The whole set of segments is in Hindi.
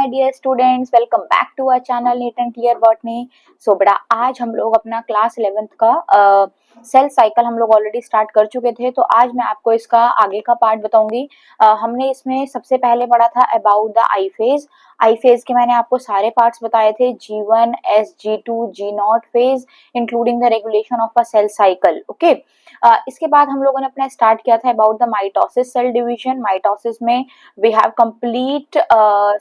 My dear students, welcome back to our channel NEET and clear botany. So बेटा, आज हम लोग अपना क्लास 11th का सेल साइकिल हम लोग ऑलरेडी स्टार्ट कर चुके थे, तो आज मैं आपको इसका आगे का पार्ट बताऊंगी। हमने इसमें सबसे पहले पढ़ा था about the I phase. I phase के मैंने आपको सारे पार्ट्स बताए थे, G1, S, G2, G0 phase, including the regulation of a cell cycle. Okay, इसके बाद हम लोगों ने अपना स्टार्ट किया था about the mitosis cell division. Mitosis में we have complete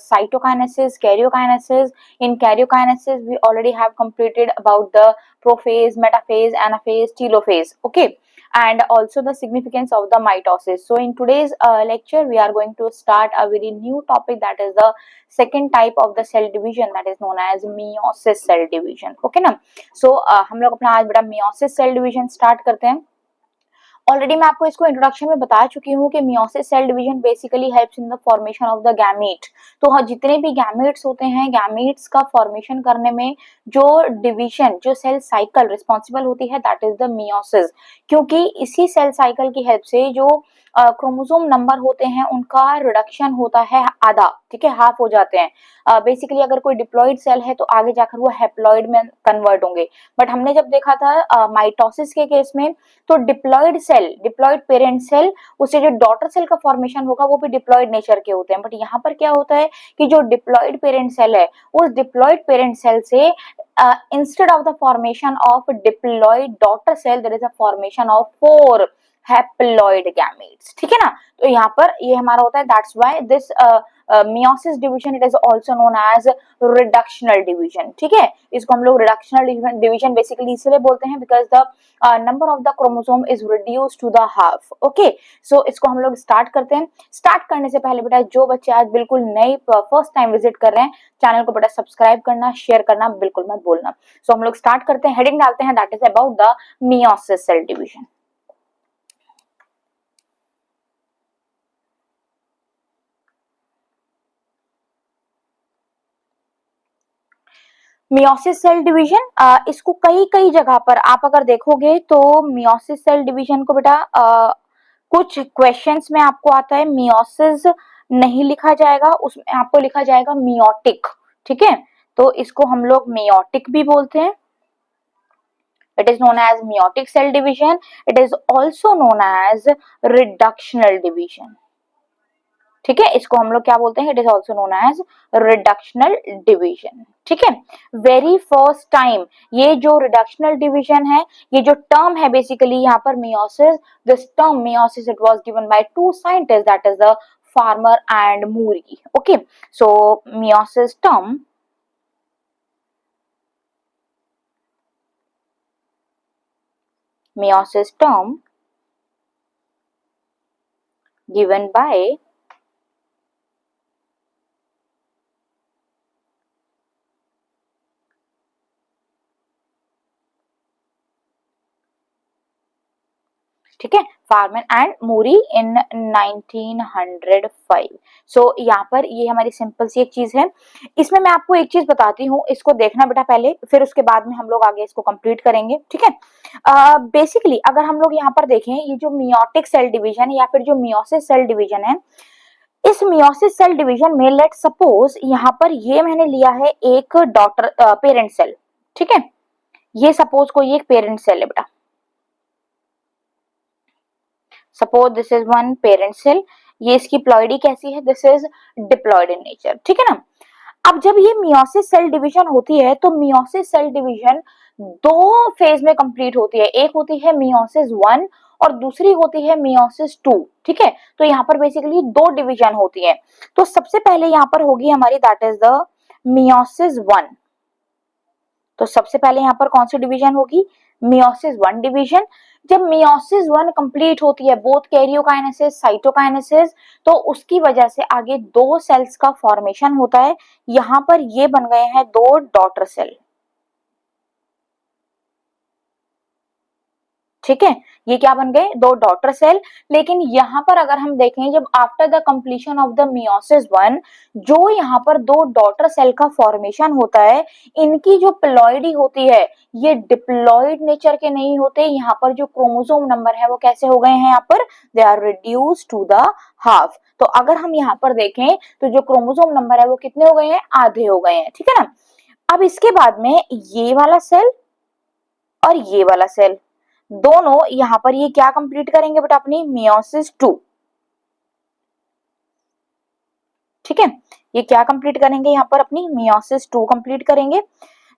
cytokinesis, karyokinesis. In karyokinesis we already have completed about the prophase, metaphase, anaphase, telophase. Okay, and also the significance of the mitosis. So in today's lecture we are going to start a very new topic, that is the second type of the cell division, that is known as meiosis cell division. Okay ना, so हम लोग अपना आज बेटा meiosis cell division start करते हैं। ऑलरेडी मैं आपको इसको इंट्रोडक्शन में बता चुकी हूँ कि meiosis cell division basically helps in the formation of the gamete. तो हाँ, जितने भी गैमीट्स होते हैं, गैमीट्स का फॉर्मेशन करने में जो डिवीजन, जो सेल साइकिल रिस्पॉन्सिबल होती है, दैट इज द मियोसिस। क्योंकि इसी सेल साइकिल की हेल्प से जो क्रोमोसोम नंबर होते हैं उनका रिडक्शन होता है आधा, ठीक है, हाफ हो जाते हैं। बेसिकली अगर कोई डिप्लॉइड सेल है तो आगे जाकर वो हैप्लॉइड में कन्वर्ट होंगे। बट हमने जब देखा था माइटोसिस के केस में, तो diploid cell, diploid parent cell, उससे जो डॉटर सेल का फॉर्मेशन होगा वो भी डिप्लॉइड नेचर के होते हैं। बट यहाँ पर क्या होता है कि जो डिप्लॉइड पेरेंट सेल है, उस डिप्लॉइड पेरेंट सेल से instead of the formation of diploid daughter cell, there is a formation of 4 haploid gametes. ठीक है ना, तो यहाँ पर ये हमारा होता है, that's why this meiosis division, it is also known as reductional division। ठीक है, इसको हम लोग reductional division बेसिकली इसलिए बोलते हैं because the number of the chromosome is reduced to the half। Okay, so इसको हम लोग स्टार्ट करते हैं। स्टार्ट करने से पहले बेटा, जो बच्चे आज बिल्कुल नए फर्स्ट टाइम विजिट कर रहे हैं, चैनल को बेटा सब्सक्राइब करना, शेयर करना बिल्कुल मत भूलना। सो हम लोग स्टार्ट करते हैं, हेडिंग डालते हैं, that is about the meiosis cell division। Meiosis cell division, इसको कई कई जगह पर आप अगर देखोगे तो मियोसिस सेल डिवीजन को बेटा कुछ क्वेश्चंस में आपको आता है मियोसिस नहीं लिखा जाएगा, उसमें आपको लिखा जाएगा मियोटिक। ठीक है, तो इसको हम लोग मियोटिक भी बोलते हैं। It is known as meiotic cell division. It is also known as reductional division. ठीक है, इसको हम लोग क्या बोलते हैं, it is also known as reductional division. ठीक है, वेरी फर्स्ट टाइम ये जो रिडक्शनल डिवीजन है, ये जो टर्म है बेसिकली यहाँ पर meiosis, this term meiosis it was given by 2 scientist, that is the farmer and Muri. Okay, so meiosis term given by ठीक है, फार्मन एंड मूरी इन 1905। सो यहाँ पर ये हमारी सिंपल सी एक चीज है। इसमें मैं आपको एक चीज बताती हूँ, इसको देखना बेटा पहले, फिर उसके बाद में हम लोग आगे इसको कंप्लीट करेंगे। ठीक है, बेसिकली अगर हम लोग यहाँ पर देखें, ये जो मियोटिक सेल डिवीजन या फिर जो मियोसिस सेल डिवीजन है, इस मियोसिस सेल डिवीजन में लेट सपोज यहाँ पर ये मैंने लिया है एक डॉटर पेरेंट सेल। ठीक है, ये सपोज कोई एक पेरेंट सेल है बेटा, suppose this is one parent cell. ये इसकी प्लॉइडी कैसी है, this is diploid in nature. ठीक है ना, अब जब ये मियोसिस सेल डिवीजन होती है तो मियोसिस सेल डिवीजन 2 फेज में कंप्लीट होती है। एक होती है मियोसिस 1 और दूसरी होती है मियोसिस 2। ठीक है, तो यहाँ पर बेसिकली 2 डिवीजन होती है। तो सबसे पहले यहाँ पर होगी हमारी, दैट इज द मियोसिस 1। तो सबसे पहले यहाँ पर कौन सी डिवीजन होगी, मियोसिस 1 डिवीजन। जब मियोसिस 1 कंप्लीट होती है, बोथ कैरियोकाइनेसिस, साइटोकाइनेसिस, तो उसकी वजह से आगे 2 सेल्स का फॉर्मेशन होता है। यहाँ पर ये बन गए हैं 2 डॉटर सेल। ठीक है, ये क्या बन गए, दो डॉटर सेल। लेकिन यहाँ पर अगर हम देखें, जब after the completion of the meiosis one, जो यहाँ पर दो डॉटर सेल का फॉर्मेशन होता है, इनकी जो प्लॉइडी होती है ये डिप्लॉइड नेचर के नहीं होते। यहाँ पर जो क्रोमोसोम नंबर है वो कैसे हो गए हैं, यहाँ पर they are reduce to the half. तो अगर हम यहाँ पर देखें तो जो क्रोमोसोम नंबर है वो कितने हो गए हैं, आधे हो गए हैं, ठीक है ना। अब इसके बाद में ये वाला सेल और ये वाला सेल दोनों यहां पर ये क्या कंप्लीट करेंगे बेटा, अपनी मियोसिस टू, ठीक है, ये क्या कंप्लीट करेंगे, यहाँ पर अपनी मियोसिस टू कंप्लीट करेंगे।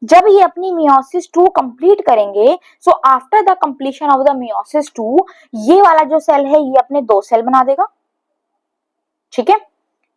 जब ये अपनी मियोसिस टू कंप्लीट करेंगे, so after the completion of the meiosis two, ये वाला जो सेल है ये अपने दो सेल बना देगा, ठीक है।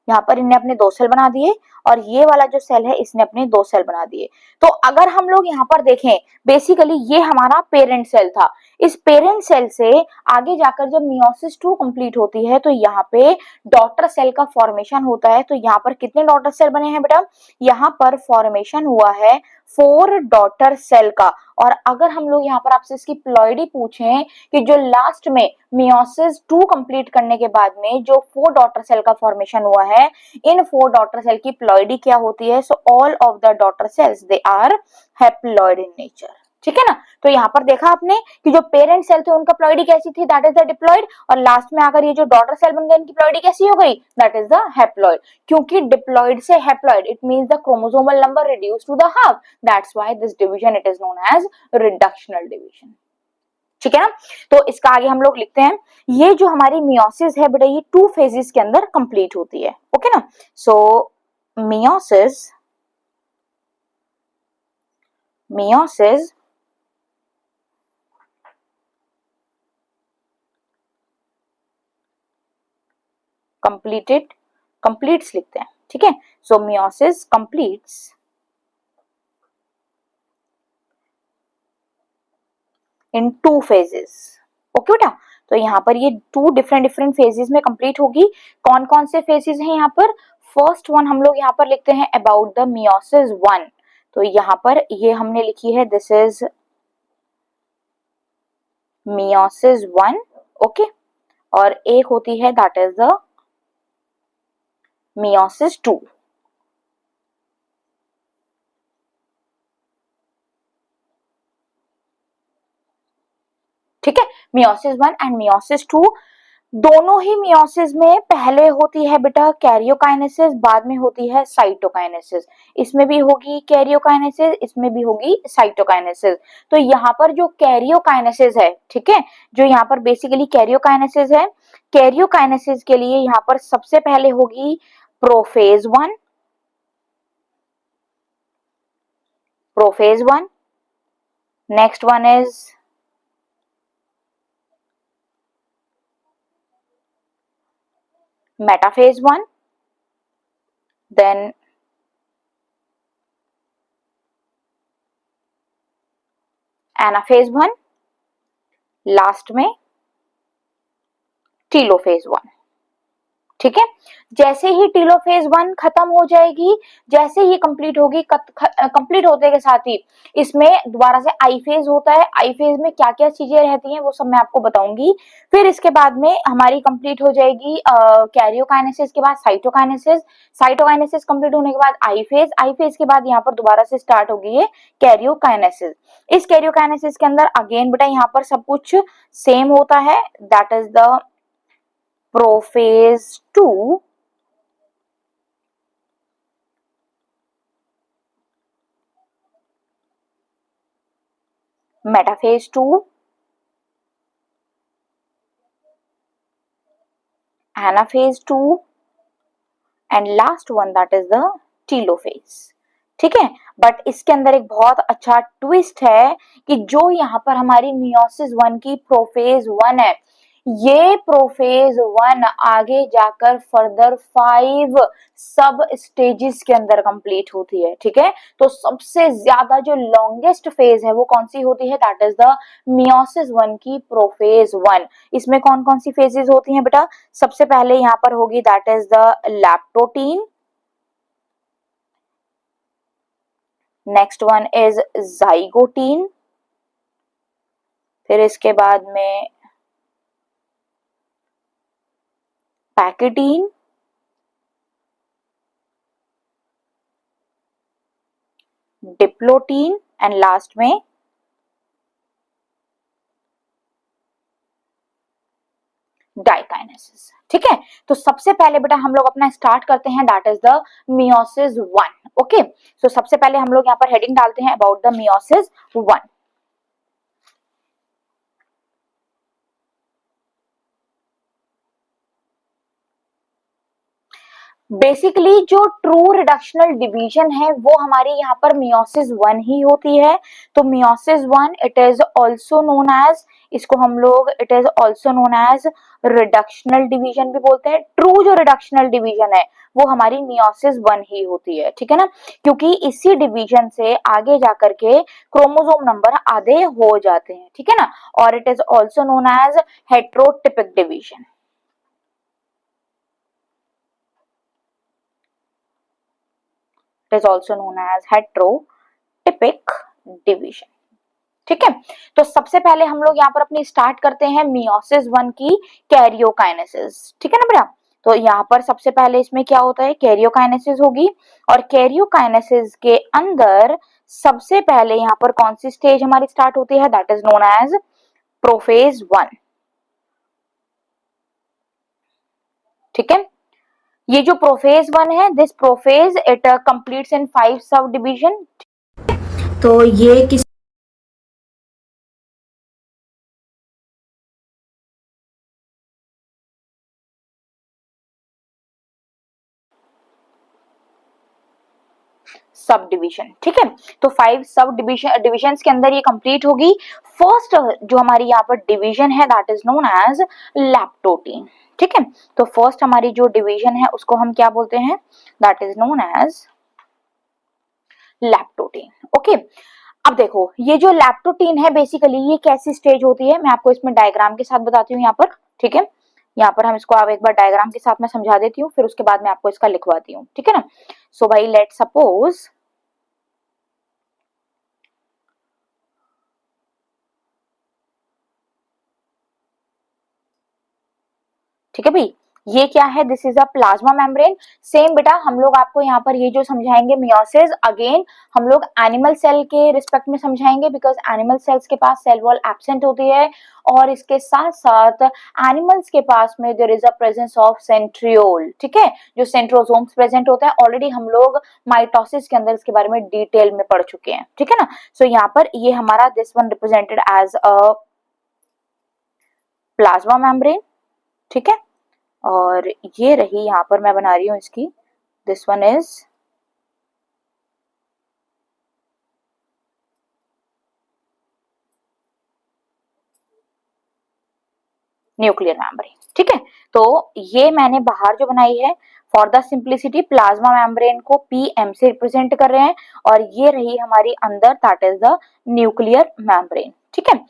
यहाँ पर इनने अपने दो सेल बना दिए और ये वाला जो सेल है इसने अपने दो सेल बना दिए। तो अगर हम लोग यहाँ पर देखें, बेसिकली ये हमारा पेरेंट सेल था। इस पेरेंट सेल से आगे जाकर जब मियोसिस टू कंप्लीट होती है तो यहाँ पे डॉटर सेल का फॉर्मेशन होता है। तो यहाँ पर कितने डॉटर सेल बने हैं बेटा, यहाँ पर फॉर्मेशन हुआ है 4 डॉटर सेल का। और अगर हम लोग यहाँ पर आपसे इसकी प्लॉइडी पूछें कि जो लास्ट में मियोसिस टू कंप्लीट करने के बाद में जो 4 डॉटर सेल का फॉर्मेशन हुआ है, इन 4 डॉटर सेल की प्लॉइडी क्या होती है, so all of the daughter cells they are haploid in nature, ठीक है ना। तो यहाँ पर देखा आपने कि जो पेरेंट सेल थे उनका प्लॉइडी कैसी थी, दैट इज द डिप्लॉइड, और लास्ट में आकर ये जो डॉटर सेल बन गए इनकी प्लॉइडी कैसी हो गई, दैट इज द हैप्लॉइड। क्योंकि डिप्लॉइड से haploid it means the chromosomal number reduce to the half, that's why this division it is known as reductional division, ठीक है ना। तो इसका आगे हम लोग लिखते हैं, ये जो हमारी मियोसिस है बेटा ये 2 फेजेस के अंदर कंप्लीट होती है, ओके ना। सो मियोसिस कंप्लीट्स लिखते हैं, ठीक है। सो मियोसिस कंप्लीट्स इन 2 फेजेस, ओके बेटा। तो यहाँ पर ये 2 डिफरेंट फेजेस में कंप्लीट होगी। कौन कौन से फेजेस हैं यहाँ पर, फर्स्ट वन हम लोग यहाँ पर लिखते हैं अबाउट द मियोसिस वन। तो यहाँ पर ये हमने लिखी है, this is meiosis one, okay. और एक होती है that is the meiosis two, ठीक है। Meiosis one and meiosis two, दोनों ही मियोसिस में पहले होती है बेटा कैरियोकाइनेसिस, बाद में होती है साइटोकाइनेसिस। इसमें भी होगी कैरियोकाइनेसिस, इसमें भी होगी साइटोकाइनेसिस। तो यहाँ पर जो कैरियोकाइनेसिस है, ठीक है, जो यहाँ पर बेसिकली कैरियोकाइनेसिस है, कैरियोकाइनेसिस के लिए यहाँ पर सबसे पहले होगी prophase one, next one is metaphase one, then anaphase one, last में टीलोफेज वन, ठीक है। जैसे ही टीलोफेज वन खत्म हो जाएगी, जैसे ही कंप्लीट होगी, कंप्लीट होते के साथ ही इसमें दोबारा से आई फेज होता है। आई फेज में क्या क्या चीजें रहती हैं वो सब मैं आपको बताऊंगी। फिर इसके बाद में हमारी कंप्लीट हो जाएगी कैरियोकाइनेसिस के बाद साइटोकाइनेसिस, साइटोकाइनेसिस कंप्लीट होने के बाद आई फेज के बाद यहाँ पर दोबारा से स्टार्ट होगी ये कैरियोकाइनेसिस। इस कैरियोकाइनेसिस के अंदर अगेन बेटा यहाँ पर सब कुछ सेम होता है, that is the prophase to, metaphase two, anaphase to and last one that is the telophase, ठीक है। बट इसके अंदर एक बहुत अच्छा ट्विस्ट है कि जो यहाँ पर हमारी मियोसिस वन की प्रोफेज वन है, ये प्रोफेज वन आगे जाकर फर्दर 5 सब स्टेजेस के अंदर कंप्लीट होती है, ठीक है। तो सबसे ज्यादा जो लॉन्गेस्ट फेज है वो कौन सी होती है, that is the meiosis one की प्रोफेज वन। इसमें कौन कौन सी फेजेस होती हैं बेटा, सबसे पहले यहाँ पर होगी that is the leptotene, next one is zygotene, फिर इसके बाद में पैकेटीन, डिप्लोटीन एंड लास्ट में डाइकाइनेसिस। ठीक है, तो सबसे पहले बेटा हम लोग अपना स्टार्ट करते हैं, that is the meiosis 1। Okay, so सबसे पहले हम लोग यहाँ पर हेडिंग डालते हैं अबाउट द मियोसिस 1। बेसिकली जो ट्रू रिडक्शनल डिवीजन है वो हमारी यहाँ पर मियोसिस 1 ही होती है। तो meiosis 1 it is also known as, इसको हम लोग it is also known as reductional division भी बोलते हैं। ट्रू जो रिडक्शनल डिवीजन है वो हमारी मियोसिस 1 ही होती है, ठीक है ना, क्योंकि इसी डिवीजन से आगे जाकर के क्रोमोसोम नंबर आधे हो जाते हैं, ठीक है ना। और it is also known as heterotypic division. It is also known as heterotypic division। ठीक है, तो सबसे पहले हम लोग यहाँ पर अपनी स्टार्ट करते हैं मियोसिस 1 की कैरियोकाइनेसिस। ठीक है ना बेटा, तो यहाँ पर सबसे पहले इसमें क्या होता है, कैरियोकाइनेसिस होगी। और कैरियोकाइनेसिस के अंदर सबसे पहले यहाँ पर कौन सी स्टेज हमारी स्टार्ट होती है, that is known as prophase 1। ठीक है, ये जो प्रोफेज 1 है, this prophase it completes in 5 sub division. तो ये किस सब डिवीजन। ठीक है, तो 5 सब डिविजन के अंदर ये कंप्लीट होगी। फर्स्ट जो हमारी यहाँ पर डिवीजन है दैट इज नोन एज लैप्टोटीन। ठीक है, तो फर्स्ट हमारी जो डिवीजन है उसको हम क्या बोलते हैं, that is known as leptotene. Okay, अब देखो ये जो लैप्टोटीन है बेसिकली ये कैसी स्टेज होती है, मैं आपको इसमें डायग्राम के साथ बताती हूँ यहाँ पर। ठीक है, यहाँ पर हम इसको आप एक बार डायग्राम के साथ मैं समझा देती हूँ, फिर उसके बाद मैं आपको इसका लिखवाती हूँ। ठीक है ना, सो भाई लेट सपोज ठीक है भाई, ये क्या है, this is a plasma membrane. Same बेटा हम लोग आपको यहाँ पर ये जो समझाएंगे मियोसिस, अगेन हम लोग एनिमल सेल के रिस्पेक्ट में समझाएंगे, बिकॉज एनिमल सेल्स के पास सेल वॉल एब्सेंट होती है। और इसके साथ साथ एनिमल्स के पास में there is a presence of centriole. ठीक है, जो सेंट्रोसोम्स प्रेजेंट होता है, ऑलरेडी हम लोग माइटोसिस के अंदर इसके बारे में डिटेल में पढ़ चुके हैं। ठीक है ना, सो यहाँ पर ये हमारा this one represented as a plasma membrane. ठीक है, और ये रही यहाँ पर मैं बना रही हूँ इसकी, this one is nuclear membrane. ठीक है, तो ये मैंने बाहर जो बनाई है for the simplicity plasma membrane को पीएम से रिप्रेजेंट कर रहे हैं, और ये रही हमारी अंदर that is the nuclear membrane. ठीक है,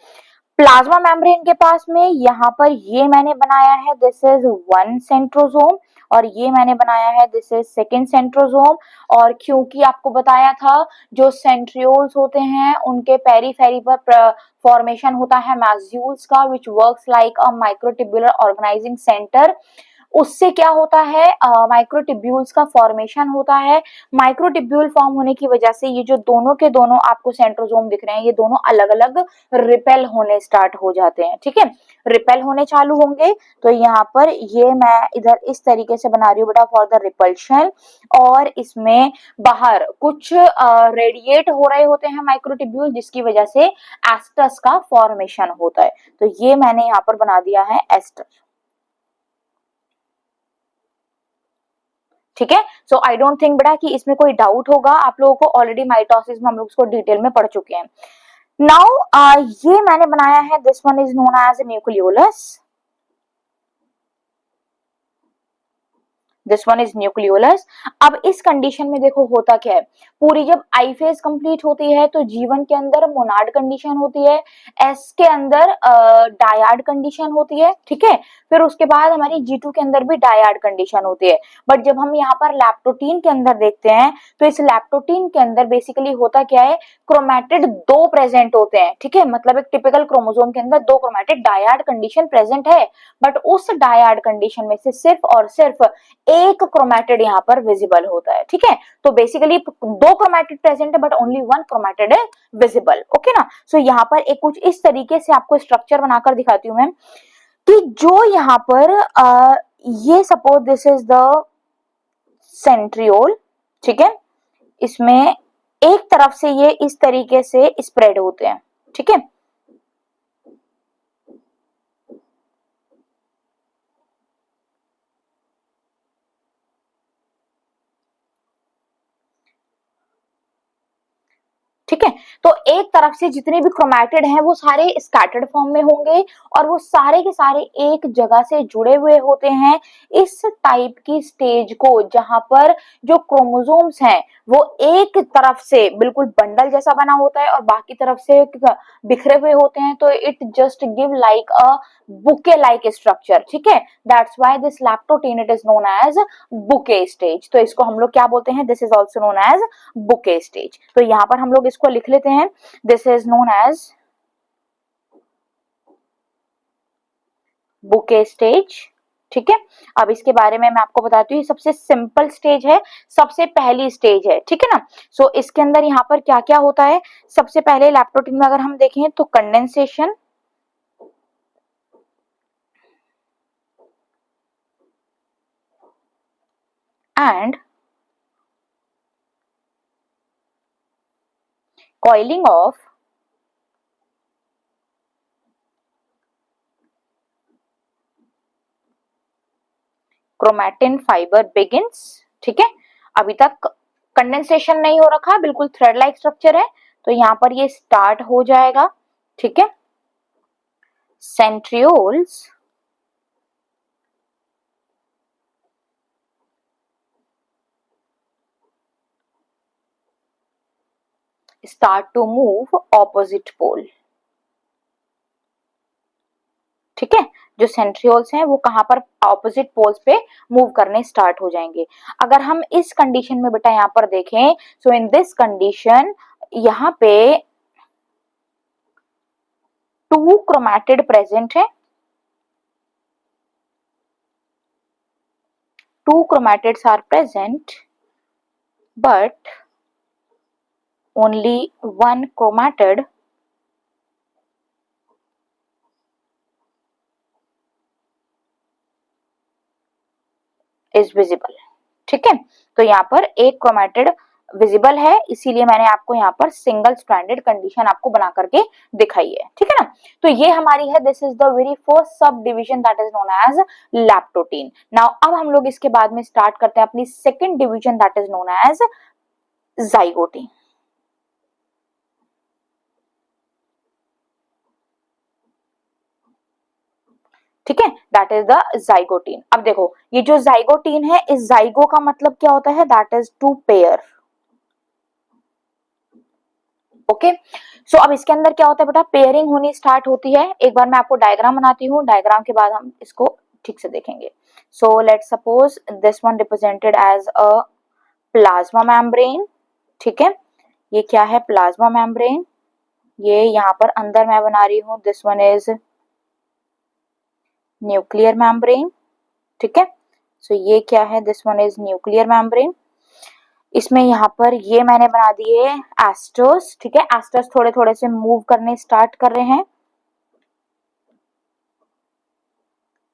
प्लाज्मा मेम्ब्रेन के पास में यहाँ पर ये मैंने बनाया है, दिस इज 1 सेंट्रोसोम, और ये मैंने बनाया है दिस इज 2nd सेंट्रोसोम। और क्योंकि आपको बताया था जो सेंट्रियोल्स होते हैं उनके पेरीफेरी पर फॉर्मेशन होता है मैज्यूल्स का, which works like a microtubular organizing center, उससे क्या होता है, माइक्रोट्यूब्यूल्स का फॉर्मेशन होता है। माइक्रोट्यूब्यूल फॉर्म होने की वजह से ये जो दोनों के दोनों आपको सेंट्रोसोम दिख रहे हैं, ये दोनों अलग अलग रिपेल होने स्टार्ट हो जाते हैं। ठीक है, रिपेल होने चालू होंगे, तो यहाँ पर ये मैं इधर इस तरीके से बना रही हूँ बेटा फॉर द रिपल्शन। और इसमें बाहर कुछ रेडिएट हो रहे होते हैं माइक्रोट्यूब्यूल, जिसकी वजह से एस्टस का फॉर्मेशन होता है। तो ये मैंने यहाँ पर बना दिया है एस्टर। ठीक है, सो आई डोंट थिंक बेटा कि इसमें कोई डाउट होगा आप लोगों को, ऑलरेडी माइटोसिस में हम लोग इसको डिटेल में पढ़ चुके हैं। नाउ ये मैंने बनाया है, this one is known as nucleolus. This one is nucleolus. अब इस कंडीशन में देखो होता क्या है, पूरी जब आई फेज कंप्लीट होती है तो जीवन के अंदर मोनाड कंडीशन होती है, एस के अंदर डायाड कंडीशन होती है, ठीक है। फिर उसके बाद हमारी G2 के अंदर भी डायाड कंडीशन होती है। बट जब हम यहाँ पर लैप्टोटीन के अंदर देखते हैं तो इस लैप्टोटीन के अंदर बेसिकली होता क्या है, क्रोमैटिड दो प्रेजेंट होते हैं, ठीक है। मतलब एक टिपिकल क्रोमोसोम के अंदर दो क्रोमैटिड, डायाड कंडीशन प्रेजेंट है, बट उस डायाड कंडीशन में से सिर्फ और सिर्फ एक क्रोमैटिड यहाँ पर विजिबल होता है, ठीक है। तो बेसिकली दो क्रोमैटिड प्रेजेंट है बट ओनली वन क्रोमैटिड है विजिबल, ओके ना। सो यहाँ पर एक कुछ इस तरीके से आपको स्ट्रक्चर बनाकर दिखाती हूँ मैं कि जो यहाँ पर ये suppose this is the centriole, ठीक है। इसमें एक तरफ से ये इस तरीके से स्प्रेड होते हैं, ठीक है। ठीक है, तो एक तरफ से जितने भी क्रोमैटिड हैं वो सारे स्कैटर्ड फॉर्म में होंगे और वो सारे के सारे एक जगह से जुड़े हुए होते हैं इस टाइप की स्टेज को, जहां पर जो क्रोमोसोम्स हैं वो एक तरफ से बिल्कुल बंडल जैसा बना होता है और बाकी तरफ से बिखरे हुए होते हैं, तो it just give like a bouquet like structure, ठीक है। That's why this leptotene it is known as bouquet stage. तो इसको हम लोग क्या बोलते हैं, this is also known as bouquet stage. तो यहाँ पर हम लोग इसको लिख लेते हैं, this is known as bouquet stage, ठीक है। अब इसके बारे में मैं आपको बताती हूँ, ये सबसे सिंपल स्टेज है, सबसे पहली स्टेज है, ठीक है ना। सो इसके अंदर यहाँ पर क्या क्या होता है, सबसे पहले लैप्टोटीन में अगर हम देखें तो condensation, and coiling of chromatin fibre begins, ठीक है। अभी तक कंडेंसेशन नहीं हो रखा, बिल्कुल थ्रेड लाइक स्ट्रक्चर है, तो यहाँ पर ये स्टार्ट हो जाएगा, ठीक है। Centrioles start to move opposite pole, ठीक है। जो सेंट्रियोल्स हैं वो कहां पर ऑपोजिट पोल्स पे मूव करने स्टार्ट हो जाएंगे। अगर हम इस कंडीशन में बेटा यहाँ पर देखें, सो इन दिस कंडीशन यहाँ पे टू क्रोमैटिड प्रेजेंट है, two chromatids are present but only one chromatid is visible, ठीक है। तो यहाँ पर एक क्रोमैटिड विजिबल है, इसीलिए मैंने आपको यहाँ पर सिंगल स्ट्रैंडेड कंडीशन आपको बना करके दिखाई है, ठीक है ना। तो ये हमारी है, this is the very first sub division that is known as leptotene. Now अब हम लोग इसके बाद में स्टार्ट करते हैं अपनी second division that is known as zygotene, ठीक है। That is the zygotene. अब देखो ये जो जाइगोटीन है, इस जाइगो का मतलब क्या होता है, that is to pair, okay. So अब इसके अंदर क्या होता है बेटा, पेयरिंग होनी स्टार्ट होती है। एक बार मैं आपको डायग्राम बनाती हूँ, डायग्राम के बाद हम इसको ठीक से देखेंगे। So let suppose this one represented as a plasma membrane, ठीक है। ये क्या है, प्लाज्मा मेम्ब्रेन। ये यहाँ पर अंदर मैं बना रही हूँ, this one is nuclear membrane, ठीक है। सो ये क्या है, this one is nuclear membrane. इसमें यहाँ पर ये मैंने बना दिए एस्टर्स, ठीक है। एस्टर्स थोड़े थोड़े से मूव करने स्टार्ट कर रहे हैं,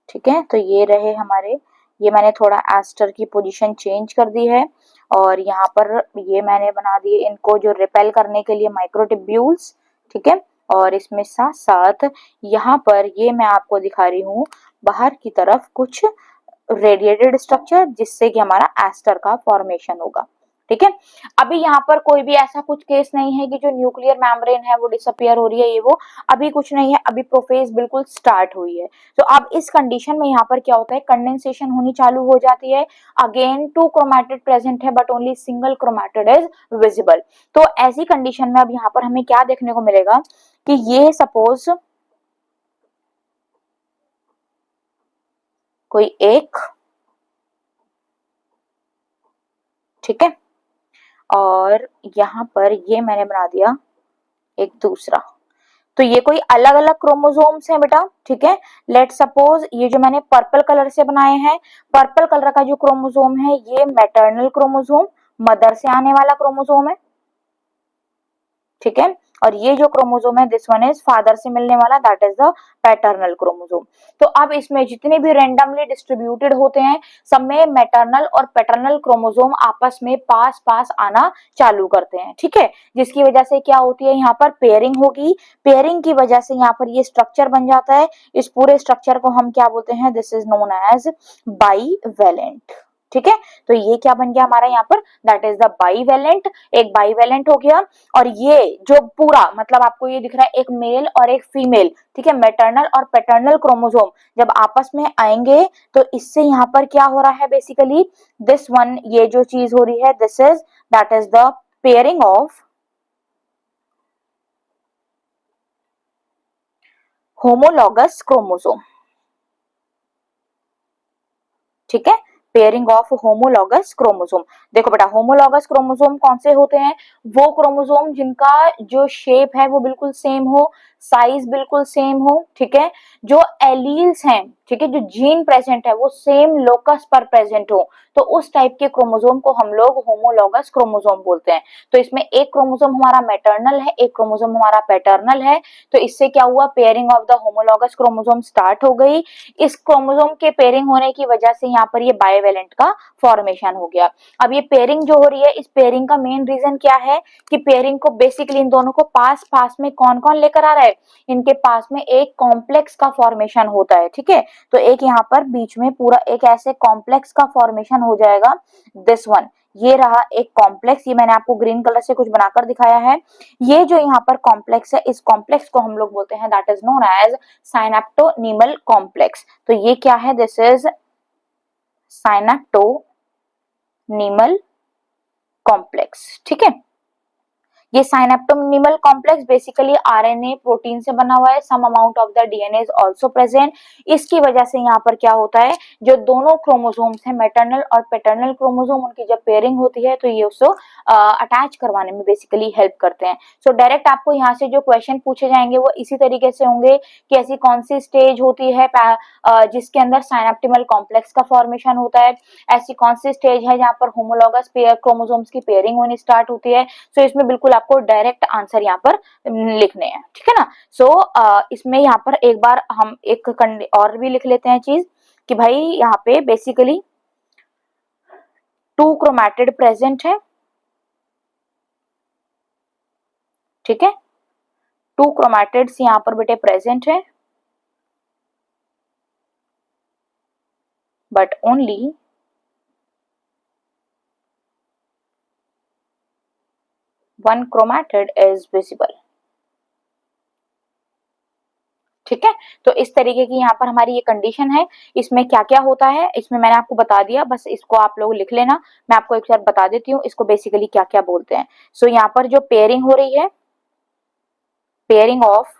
ठीक है। तो ये रहे हमारे, ये मैंने थोड़ा एस्टर की पोजीशन चेंज कर दी है और यहाँ पर ये मैंने बना दिए इनको जो रिपेल करने के लिए माइक्रोट्यूब्यूल्स, ठीक है। और इसमें साथ साथ यहाँ पर ये मैं आपको दिखा रही हूँ बाहर की तरफ कुछ रेडिएटेड स्ट्रक्चर, जिससे कि हमारा एस्टर का फॉर्मेशन होगा, ठीक है। अभी यहाँ पर कोई भी ऐसा कुछ केस नहीं है कि जो न्यूक्लियर मेम्ब्रेन है वो डिसअपियर हो रही है, ये वो अभी कुछ नहीं है, अभी प्रोफेज बिल्कुल स्टार्ट हुई है। तो अब इस कंडीशन में यहाँ पर क्या होता है, कंडेंसेशन होनी चालू हो जाती है। अगेन टू क्रोमैटिड प्रेजेंट है but only single chromatid is visible. तो ऐसी कंडीशन में अब यहाँ पर हमें क्या देखने को मिलेगा कि ये सपोज कोई एक, ठीक है, और यहाँ पर ये मैंने बना दिया एक दूसरा, तो ये कोई अलग अलग क्रोमोसोम्स हैं बेटा, ठीक है। लेट सपोज ये जो मैंने पर्पल कलर से बनाए हैं, पर्पल कलर का जो क्रोमोसोम है ये मैटरनल क्रोमोसोम, मदर से आने वाला क्रोमोसोम है, ठीक है। और ये जो क्रोमोसोम है दिस वन इज फादर से मिलने वाला, that is the paternal chromosome. तो अब इसमें जितने भी रेंडमली डिस्ट्रीब्यूटेड होते हैं सब में मैटरनल और पैटर्नल क्रोमोसोम आपस में पास पास आना चालू करते हैं, ठीक है। जिसकी वजह से क्या होती है, यहाँ पर पेयरिंग होगी, पेयरिंग की वजह से यहाँ पर ये स्ट्रक्चर बन जाता है। इस पूरे स्ट्रक्चर को हम क्या बोलते हैं, this is known as bivalent, ठीक है। तो ये क्या बन गया हमारा यहाँ पर, दैट इज द बाईवेलेंट, एक बाईवेलेंट हो गया। और ये जो पूरा मतलब आपको ये दिख रहा है एक मेल और एक फीमेल, ठीक है, मैटरनल और पैटर्नल क्रोमोसोम जब आपस में आएंगे तो इससे यहाँ पर क्या हो रहा है, बेसिकली दिस वन, ये जो चीज हो रही है this is that is the pairing of homologous chromosome, ठीक है, पेयरिंग ऑफ होमोलॉगस क्रोमोसोम। देखो बेटा होमोलॉगस क्रोमोसोम कौन से होते हैं, वो क्रोमोसोम जिनका जो शेप है वो बिल्कुल सेम हो, साइज बिल्कुल सेम हो, ठीक है, जो एलील्स हैं, ठीक है, जो जीन प्रेजेंट है वो सेम लोकस पर प्रेजेंट हो, तो उस टाइप के क्रोमोसोम को हम लोग होमोलॉगस क्रोमोसोम बोलते हैं। तो इसमें एक क्रोमोसोम हमारा मैटरनल है, एक क्रोमोसोम हमारा पैटर्नल है, तो इससे क्या हुआ, pairing of the homologous chromosome start हो गई। इस क्रोमोसोम के पेयरिंग होने की वजह से यहाँ पर ये बाईवेलेंट का फॉर्मेशन हो गया। अब ये पेयरिंग जो हो रही है, इस पेयरिंग का मेन रीजन क्या है कि पेयरिंग को बेसिकली इन दोनों को पास पास में कौन कौन लेकर आ रहा है, इनके पास में एक कॉम्प्लेक्स का फॉर्मेशन होता है, ठीक है। तो एक यहाँ पर बीच में पूरा एक ऐसे कॉम्प्लेक्स का फॉर्मेशन हो जाएगा, दिस वन, ये रहा एक कॉम्प्लेक्स, ये मैंने आपको ग्रीन कलर से कुछ बनाकर दिखाया है। ये जो यहाँ पर कॉम्प्लेक्स है, इस कॉम्प्लेक्स को हम लोग बोलते हैं that is known as synaptonemal complex. तो ये क्या है, दिस इज साइनेप्टोनीमल कॉम्प्लेक्स, ठीक है। ये synaptonemal complex basically RNA protein से बना हुआ है, some amount of the DNA is also present. इसकी वजह से यहाँ पर क्या होता है, जो दोनों क्रोमोसोम्स हैं मैटरनल और पैटर्नल क्रोमोसोम, उनकी जब पेयरिंग होती है तो ये उसको अटैच करवाने में बेसिकली हेल्प करते हैं। सो डायरेक्ट आपको यहाँ से जो क्वेश्चन पूछे जाएंगे वो इसी तरीके से होंगे कि ऐसी कौन सी स्टेज होती है जिसके अंदर साइनेप्टिमल कॉम्प्लेक्स का फॉर्मेशन होता है, ऐसी कौन सी स्टेज है जहाँ पर होमोलॉगस क्रोमोसोम्स की पेयरिंग होनी स्टार्ट होती है। सो इसमें बिल्कुल आपको डायरेक्ट आंसर यहाँ पर लिखने हैं, ठीक है ना। सो इसमें यहाँ पर एक बार हम एक और भी लिख लेते हैं चीज कि भाई यहाँ पे बेसिकली टू क्रोमैटिड प्रेजेंट है, ठीक है, टू क्रोमैटिड्स यहाँ पर बेटे प्रेजेंट है, but only one chromatid is visible, ठीक है। तो इस तरीके की यहाँ पर हमारी ये कंडीशन है। इसमें क्या क्या होता है इसमें मैंने आपको बता दिया, बस इसको आप लोग लिख लेना। मैं आपको एक बार बता देती हूँ इसको बेसिकली क्या क्या बोलते हैं। सो यहाँ पर जो पेयरिंग हो रही है, पेयरिंग ऑफ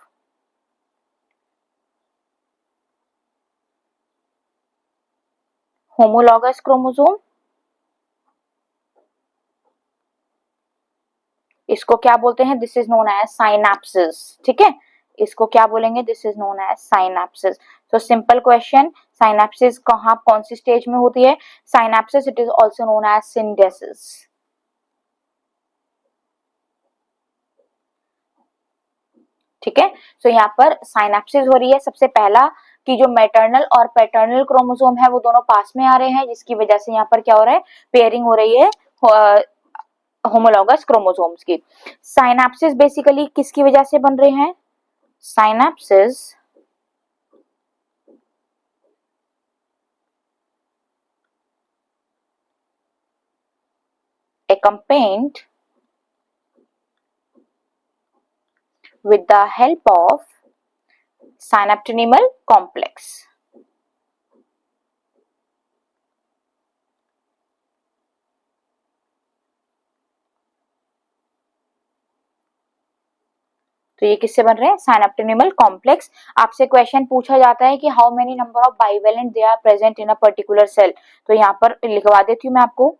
होमोलॉगस क्रोमोसोम, इसको क्या बोलते हैं, this is known as synapsis, ठीक है। इसको क्या बोलेंगे, this is known as synapsis. तो सिंपल क्वेश्चन, साइनेप्सिस कहाँ कौन सी स्टेज में होती है, synapsis it is also known as syndesis, ठीक है। सो यहाँ पर साइनेप्सिस हो रही है सबसे पहला कि जो मैटरनल और पैटर्नल क्रोमोसोम है वो दोनों पास में आ रहे हैं, जिसकी वजह से यहाँ पर क्या हो रहा है, पेयरिंग हो रही है होमोलॉगस क्रोमोसोम्स की। साइनेप्सिस बेसिकली किसकी वजह से बन रहे हैं, synapsis accompanied with the help of synaptonymal complex. तो ये किससे बन रहे हैं? साइनेप्टिनिमल कॉम्प्लेक्स। आपसे क्वेश्चन पूछा जाता है कि how many number of bivalent they are present in a particular cell. तो यहाँ पर लिखवा देती हूँ मैं आपको,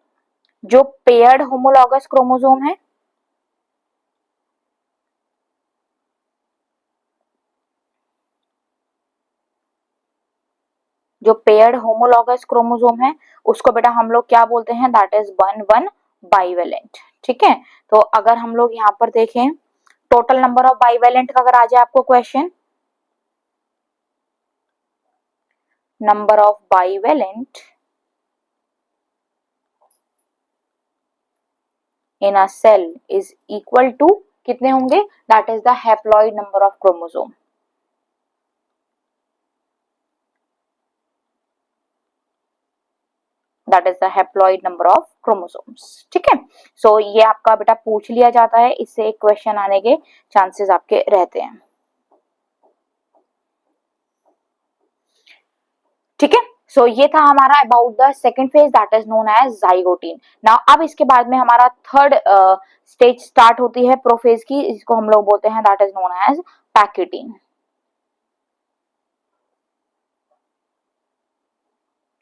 जो पेयर्ड होमोलॉगस क्रोमोसोम है, जो पेयर्ड होमोलॉगस क्रोमोसोम है उसको बेटा हम लोग क्या बोलते हैं? That is 1 bivalent. ठीक है, तो अगर हम लोग यहाँ पर देखें टोटल नंबर ऑफ बाइवेलेंट का अगर आ जाए आपको question, number of bivalent in a cell is equal to कितने होंगे? That is the haploid number of chromosome. That is the haploid number of chromosomes. ठीक है, सो ये आपका बेटा पूछ लिया जाता है, इससे एक क्वेश्चन आने के चांसेस आपके रहते हैं। ठीक है, सो ये था हमारा about the second phase that is known as zygotene. Now अब इसके बाद में हमारा थर्ड स्टेज स्टार्ट होती है प्रोफेज की, इसको हम लोग बोलते हैं that is known as pachytene.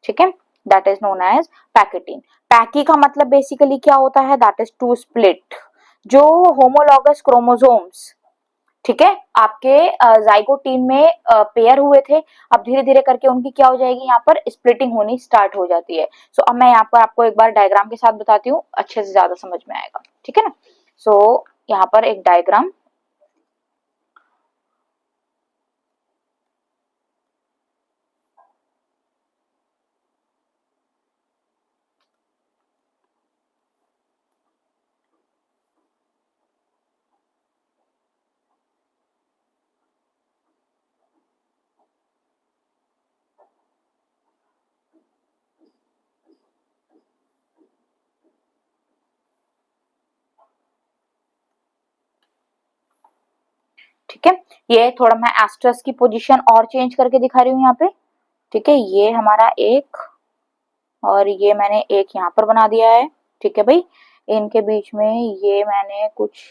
ठीक है, that is known as pachytene. पैकी का मतलब बेसिकली क्या होता है? That is to split. जो होमोलॉगस क्रोमोसोम्स, ठीक है, आपके जाइगोटीन में पेयर हुए थे, अब धीरे धीरे करके उनकी क्या हो जाएगी? यहाँ पर स्प्लिटिंग होनी स्टार्ट हो जाती है। सो अब मैं यहाँ पर आपको एक बार डायग्राम के साथ बताती हूँ, अच्छे से ज्यादा समझ में आएगा। ठीक है ना, सो यहाँ पर एक डायग्राम, ठीक है, ये थोड़ा मैं एस्ट्रस की पोजीशन और चेंज करके दिखा रही हूँ यहाँ पे। ठीक है, ये हमारा एक और ये मैंने एक यहाँ पर बना दिया है। ठीक है भाई, इनके बीच में ये मैंने कुछ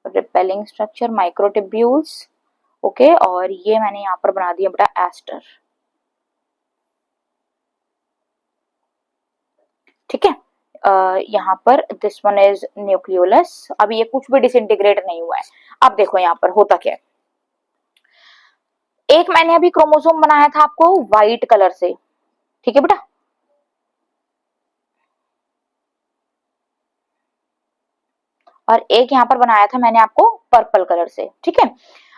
रिपेलिंग स्ट्रक्चर माइक्रोट्यूब्यूल्स, ओके, और ये मैंने यहाँ पर बना दिया बेटा एस्टर। ठीक है, यहाँ पर दिस वन इज न्यूक्लियोलस। अब ये कुछ भी डिसइंटीग्रेट नहीं हुआ है। अब देखो यहाँ पर होता क्या है, एक मैंने अभी क्रोमोसोम बनाया था आपको व्हाइट कलर से। ठीक है बेटा, और एक यहाँ पर बनाया था मैंने आपको पर्पल कलर से। ठीक है,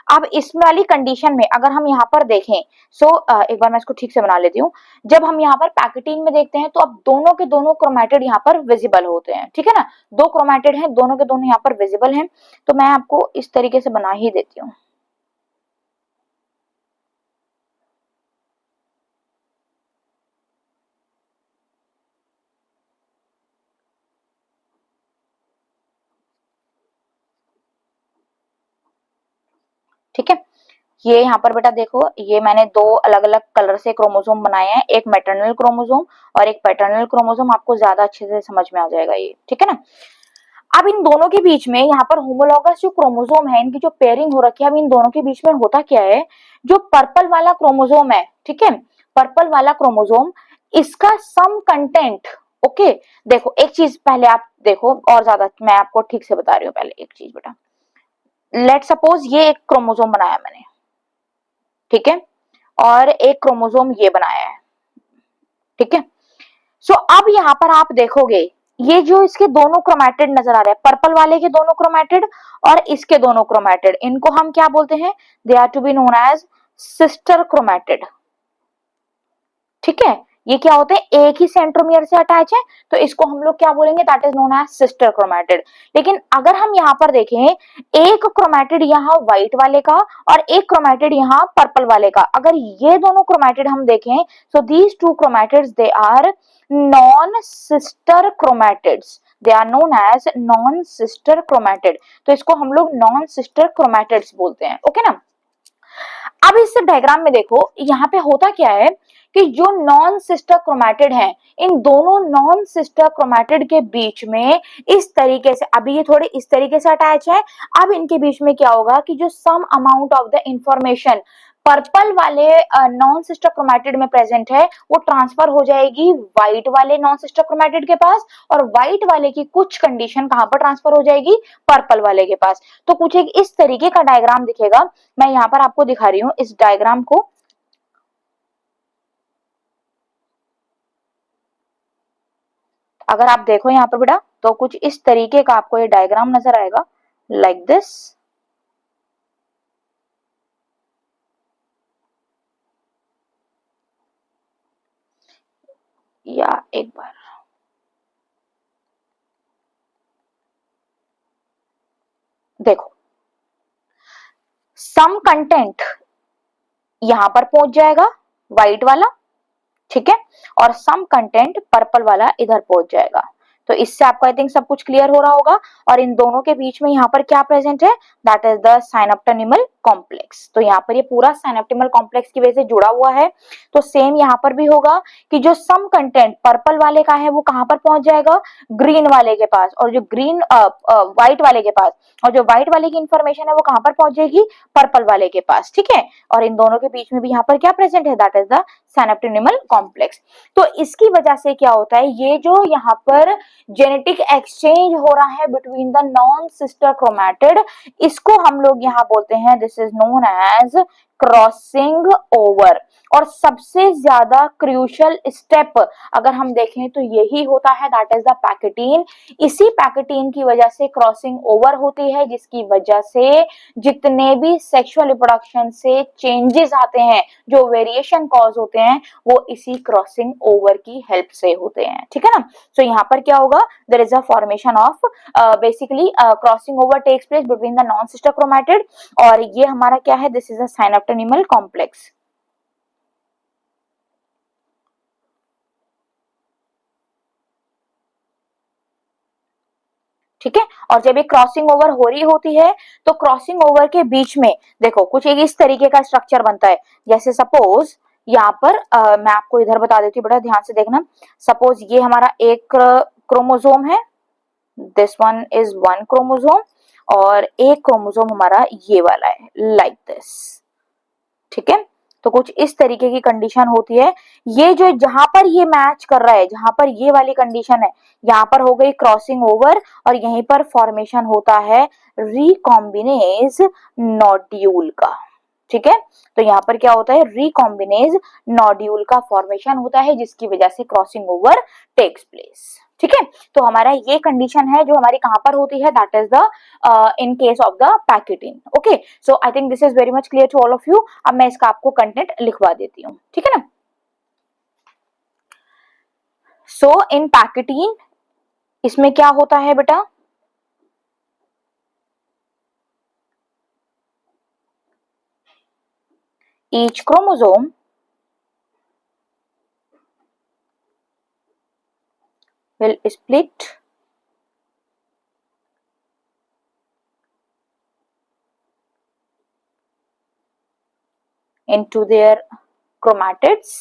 अब इसमें वाली कंडीशन में अगर हम यहाँ पर देखें, एक बार मैं इसको ठीक से बना लेती हूँ। जब हम यहाँ पर पैकेटिन में देखते हैं तो अब दोनों के दोनों क्रोमैटिड यहाँ पर विजिबल होते हैं। ठीक है ना, दो क्रोमैटिड हैं, दोनों के दोनों यहाँ पर विजिबल हैं। तो मैं आपको इस तरीके से बना ही देती हूँ। ठीक है, ये यहाँ पर बेटा देखो, ये मैंने दो अलग अलग कलर से क्रोमोसोम बनाए हैं, एक मैटरनल क्रोमोसोम और एक पैटर्नल क्रोमोसोम। आपको ज्यादा अच्छे से समझ में आ जाएगा ये। ठीक है ना, अब इन दोनों के बीच में यहाँ पर होमोलॉगस जो क्रोमोसोम है, इनकी जो पेयरिंग हो रखी है, अब इन दोनों के बीच में होता क्या है, जो पर्पल वाला क्रोमोसोम है, ठीक है, पर्पल वाला क्रोमोसोम, इसका सम कंटेंट, ओके, देखो एक चीज पहले आप देखो, और ज्यादा मैं आपको ठीक से बता रही हूँ। पहले एक चीज बेटा, लेट सपोज ये एक क्रोमोसोम बनाया मैंने, ठीक है, और एक क्रोमोसोम ये बनाया है। ठीक है, सो अब यहाँ पर आप देखोगे, ये जो इसके दोनों क्रोमैटिड नजर आ रहे हैं, पर्पल वाले के दोनों क्रोमैटिड और इसके दोनों क्रोमैटिड, इनको हम क्या बोलते हैं? They are to be known as sister chromatid. ठीक है, ये क्या होते हैं? एक ही सेंट्रोमियर से अटैच है, तो इसको हम लोग क्या बोलेंगे? That is known as sister chromatid. लेकिन अगर हम यहाँ पर देखें, एक क्रोमैटिड यहाँ व्हाइट वाले का और एक क्रोमैटिड यहाँ पर्पल वाले का, अगर ये दोनों क्रोमैटिड हम देखें, so these two chromatids they are non sister chromatids, they are known as non sister chromatid, तो इसको हम लोग नॉन सिस्टर क्रोमैटिड्स बोलते हैं, ओके ना। अब इस डायग्राम में देखो यहाँ पे होता क्या है कि जो नॉन सिस्टर क्रोमैटिड है, इन दोनों नॉन सिस्टर क्रोमैटिड के बीच में इस तरीके से, अभी ये थोड़े इस तरीके से अटैच है, अब इनके बीच में क्या होगा कि जो some amount of the information purple वाले नॉन सिस्टर क्रोमैटिड में प्रेजेंट है वो ट्रांसफर हो जाएगी व्हाइट वाले नॉन सिस्टर क्रोमैटिड के पास, और व्हाइट वाले की कुछ कंडीशन कहां पर ट्रांसफर हो जाएगी, पर्पल वाले के पास। तो कुछ एक इस तरीके का डायग्राम दिखेगा, मैं यहाँ पर आपको दिखा रही हूँ इस डायग्राम को। अगर आप देखो यहाँ पर बेटा तो कुछ इस तरीके का आपको ये डायग्राम नजर आएगा, लाइक दिस। या एक बार देखो, सम कंटेंट यहां पर पहुंच जाएगा व्हाइट वाला, ठीक है, और सम कंटेंट पर्पल वाला इधर पहुंच जाएगा। तो इससे आपको आई थिंक सब कुछ क्लियर हो रहा होगा। और इन दोनों के बीच में यहाँ पर क्या प्रेजेंट है, दैट इज द साइनोप्टिमल कॉम्प्लेक्स। तो यहाँ पर ये पूरा साइनोप्टिमल कॉम्प्लेक्स की वजह से जुड़ा हुआ है। तो सेम यहाँ पर भी होगा कि जो सम कंटेंट पर्पल वाले का है वो कहां पर पहुंच जाएगा, ग्रीन वाले के पास, और जो ग्रीन व्हाइट वाले के पास, और जो व्हाइट वाले की इंफॉर्मेशन है वो कहां पर पहुंच जाएगी, पर्पल वाले के पास, ठीक है। और इन दोनों के बीच में भी यहाँ पर क्या प्रेजेंट है, दैट इज द साइनोप्टिमल कॉम्प्लेक्स। तो इसकी वजह से क्या होता है, ये जो यहाँ पर जेनेटिक एक्सचेंज हो रहा है between the non sister chromatid, इसको हम लोग यहाँ बोलते हैं, this is known as crossing over. और सबसे ज्यादा क्रूशियल स्टेप अगर हम देखें तो यही होता है, दैट इज द पैकेटीन। इसी पैकेटीन की वजह से क्रॉसिंग ओवर होती है, जिसकी वजह से जितने भी सेक्सुअल रिप्रोडक्शन से चेंजेस आते हैं, जो वेरिएशन कॉज होते हैं, वो इसी क्रॉसिंग ओवर की हेल्प से होते हैं, ठीक है ना। सो यहाँ पर क्या होगा, there is a formation of basically crossing over takes place between the non sister chromatid, और ये हमारा क्या है, this is a synaptonemal complex, ठीक है। और जब ये क्रॉसिंग ओवर हो रही होती है तो क्रॉसिंग ओवर के बीच में देखो कुछ एक इस तरीके का स्ट्रक्चर बनता है। जैसे सपोज यहाँ पर मैं आपको इधर बता देती हूँ, बड़ा ध्यान से देखना। सपोज ये हमारा एक क्रोमोसोम है, this one is one chromosome, और एक क्रोमोसोम हमारा ये वाला है, लाइक दिस, ठीक है। तो कुछ इस तरीके की कंडीशन होती है। ये जो जहां पर ये मैच कर रहा है, जहां पर ये वाली कंडीशन है, यहाँ पर हो गई क्रॉसिंग ओवर, और यहीं पर फॉर्मेशन होता है रिकॉम्बिनेज नोड्यूल का, ठीक है। तो यहाँ पर क्या होता है, रिकॉम्बिनेज नोड्यूल का फॉर्मेशन होता है, जिसकी वजह से क्रॉसिंग ओवर टेक्स प्लेस, ठीक है। तो हमारा ये कंडीशन है जो हमारी कहां पर होती है, that is the in case of the pachytene, okay. So I think this is very much clear to all of you. अब मैं इसका आपको कंटेंट लिखवा देती हूँ, ठीक है ना। सो इन पैकेटिन इसमें क्या होता है बेटा, each chromosome will split into their chromatids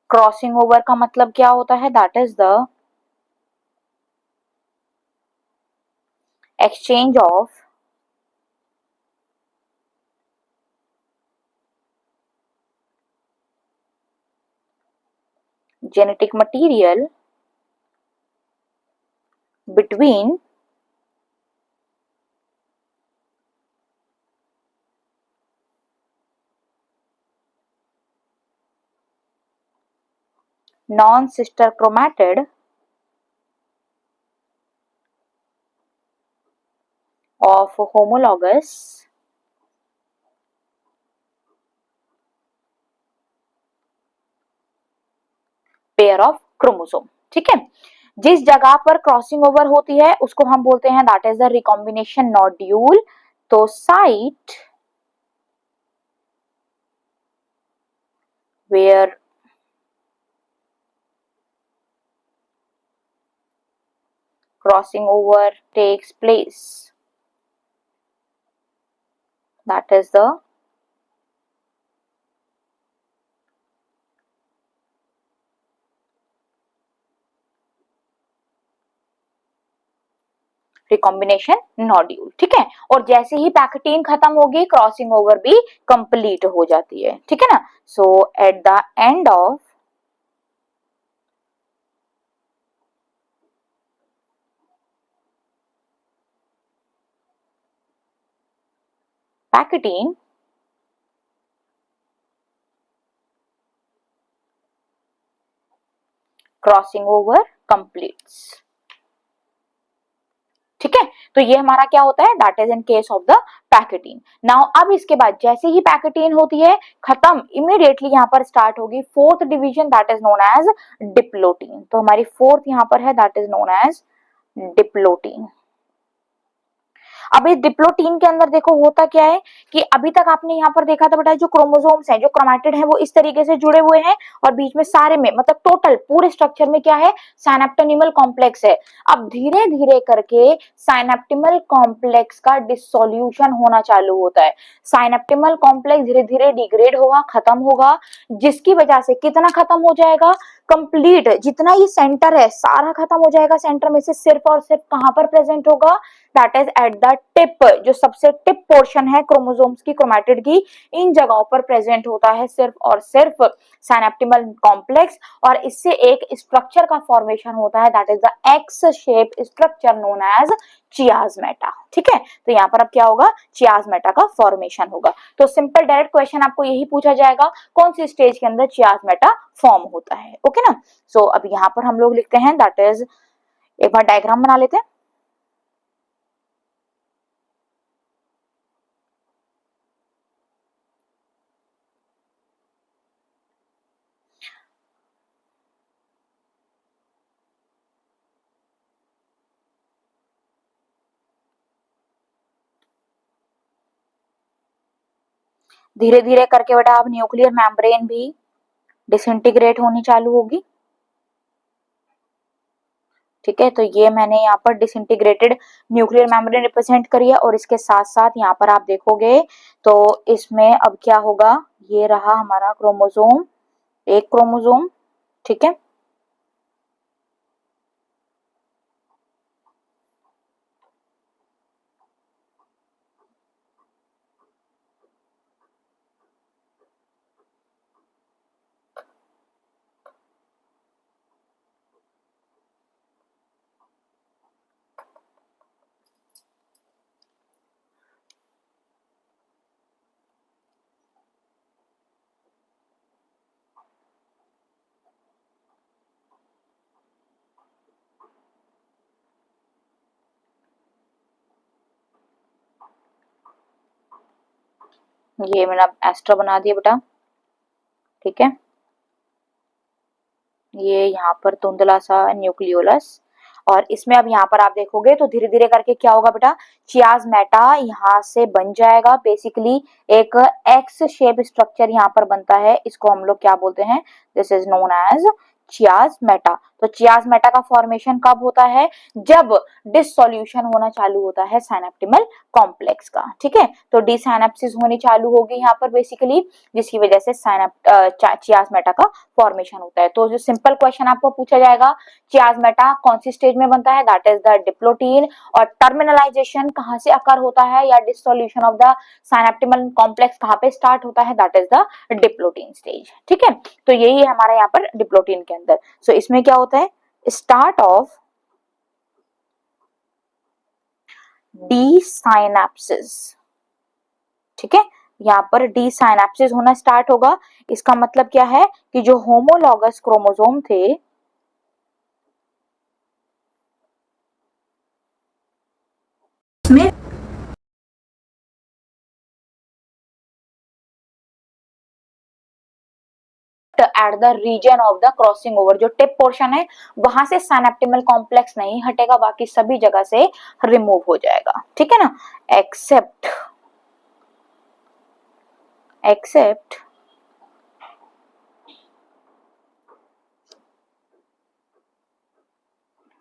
crossing over का मतलब क्या होता है, that is the exchange of genetic material between non-sister chromatid of homologous pair of chromosome, ठीक है। जिस जगह पर क्रॉसिंग ओवर होती है उसको हम बोलते हैं that is the recombination nodule. तो site where crossing over takes place. That is the recombination nodule, ठीक है। और जैसे ही पैकेटीन खत्म होगी क्रॉसिंग ओवर भी कंप्लीट हो जाती है, ठीक है ना। So at the end of pachytene crossing over completes, ठीक है। तो ये हमारा क्या होता है, that is in case of the pachytene. Now अब इसके बाद जैसे ही पैकेटीन होती है खत्म, इमीडिएटली यहाँ पर स्टार्ट होगी fourth division, that is known as diplotene. तो हमारी फोर्थ यहाँ पर है, that is known as diplotene. अब इस डिप्लोटीन के अंदर देखो होता क्या है कि अभी तक आपने यहाँ पर देखा था बेटा, जो क्रोमोसोम्स हैं, जो क्रोमैटिड है, वो इस तरीके से जुड़े हुए हैं और बीच में सारे में मतलब टोटल पूरे स्ट्रक्चर में क्या है, साइनेप्टेनिमल कॉम्प्लेक्स है। अब धीरे धीरे करके साइनेप्टिमल कॉम्प्लेक्स का डिसोल्यूशन होना चालू होता है। साइनेप्टिमल कॉम्प्लेक्स धीरे धीरे डिग्रेड होगा, खत्म होगा, जिसकी वजह से कितना खत्म हो जाएगा, कंप्लीट जितना ये सेंटर है सारा खत्म हो जाएगा। सेंटर में से सिर्फ और सिर्फ कहां पर प्रेजेंट होगा, that is at the tip, जो सबसे टिप पोर्शन है क्रोमोसोम्स की, क्रोमैटिड की, इन जगहों पर प्रेजेंट होता है सिर्फ और सिर्फ साइनेप्टिमल कॉम्प्लेक्स। और इससे एक स्ट्रक्चर का फॉर्मेशन होता है, that is the X shape structure known as chiasmata, ठीक है। तो यहाँ पर अब क्या होगा, चियाज़मेटा का फॉर्मेशन होगा। तो सिंपल डायरेक्ट क्वेश्चन आपको यही पूछा जाएगा, कौन सी स्टेज के अंदर चियाज़मेटा फॉर्म होता है, ओके ना। सो अब यहाँ पर हम लोग लिखते हैं, दैट इज, एक बार डायग्राम बना लेते हैं। धीरे धीरे करके बेटा अब न्यूक्लियर मेम्ब्रेन भी डिसइंटीग्रेट होनी चालू होगी, ठीक है। तो ये मैंने यहाँ पर डिसइंटीग्रेटेड न्यूक्लियर मेम्ब्रेन रिप्रेजेंट करी है और इसके साथ साथ यहाँ पर आप देखोगे तो इसमें अब क्या होगा, ये रहा हमारा क्रोमोसोम, एक क्रोमोसोम, ठीक है। ये मैंने एस्ट्रा बना दिया बेटा, ठीक है। ये यहाँ पर धुंधला सा न्यूक्लियोलस, और इसमें अब यहाँ पर आप देखोगे तो धीरे धीरे करके क्या होगा बेटा, चियाज़मेटा यहाँ से बन जाएगा। बेसिकली एक एक्स शेप स्ट्रक्चर यहाँ पर बनता है, इसको हम लोग क्या बोलते हैं, दिस इज नोन एज चियाज़मेटा। तो चियाज़मेटा का फॉर्मेशन कब होता है, जब डिसोल्यूशन होना चालू होता है साइनेप्टिमल कॉम्प्लेक्स का, ठीक है। तो डिसाइनेप्सिस होनी चालू होगी यहाँ पर बेसिकली, जिसकी वजह से चियाज़मेटा का फॉर्मेशन होता है। तो जो सिंपल क्वेश्चन आपको पूछा जाएगा, चियाज़मेटा कौन सी स्टेज में बनता है, दैट इज द डिप्लोटीन, और टर्मिनलाइजेशन कहाँ से अकर होता है, या डिसोल्यूशन ऑफ द साइनेप्टिमल कॉम्प्लेक्स कहाँ पे स्टार्ट होता है, that is the diplotene stage, ठीक है। तो यही है हमारा यहाँ पर डिप्लोटीन के अंदर। सो इसमें क्या होता है, स्टार्ट ऑफ डी साइनेप्सिस, ठीक है। यहाँ पर डी साइनेप्सिस होना स्टार्ट होगा। इसका मतलब क्या है कि जो होमोलॉगस क्रोमोसोम थे, में at the region of the crossing over, जो टिप पोर्शन है वहां से साइनेप्टिमल कॉम्प्लेक्स नहीं हटेगा, बाकी सभी जगह से रिमूव हो जाएगा, ठीक है ना। Except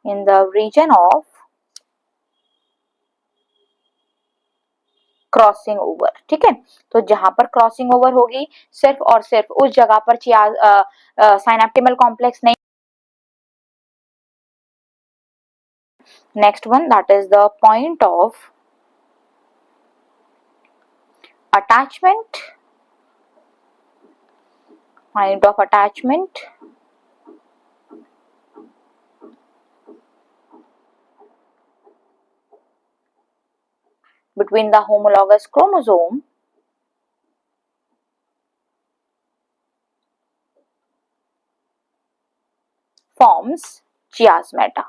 in the region of crossing over. ठीक है, तो जहां पर क्रॉसिंग ओवर होगी सिर्फ और सिर्फ उस जगह पर साइनेप्टिमल कॉम्प्लेक्स नहीं। Next one, that is the point of attachment, point of attachment between the homologous chromosome forms chiasmata.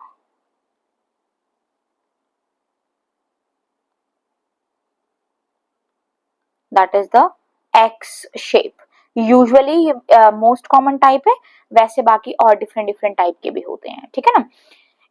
That is the X shape. Usually most common type है, वैसे बाकी और डिफरेंट डिफरेंट टाइप के भी होते हैं। ठीक है ना,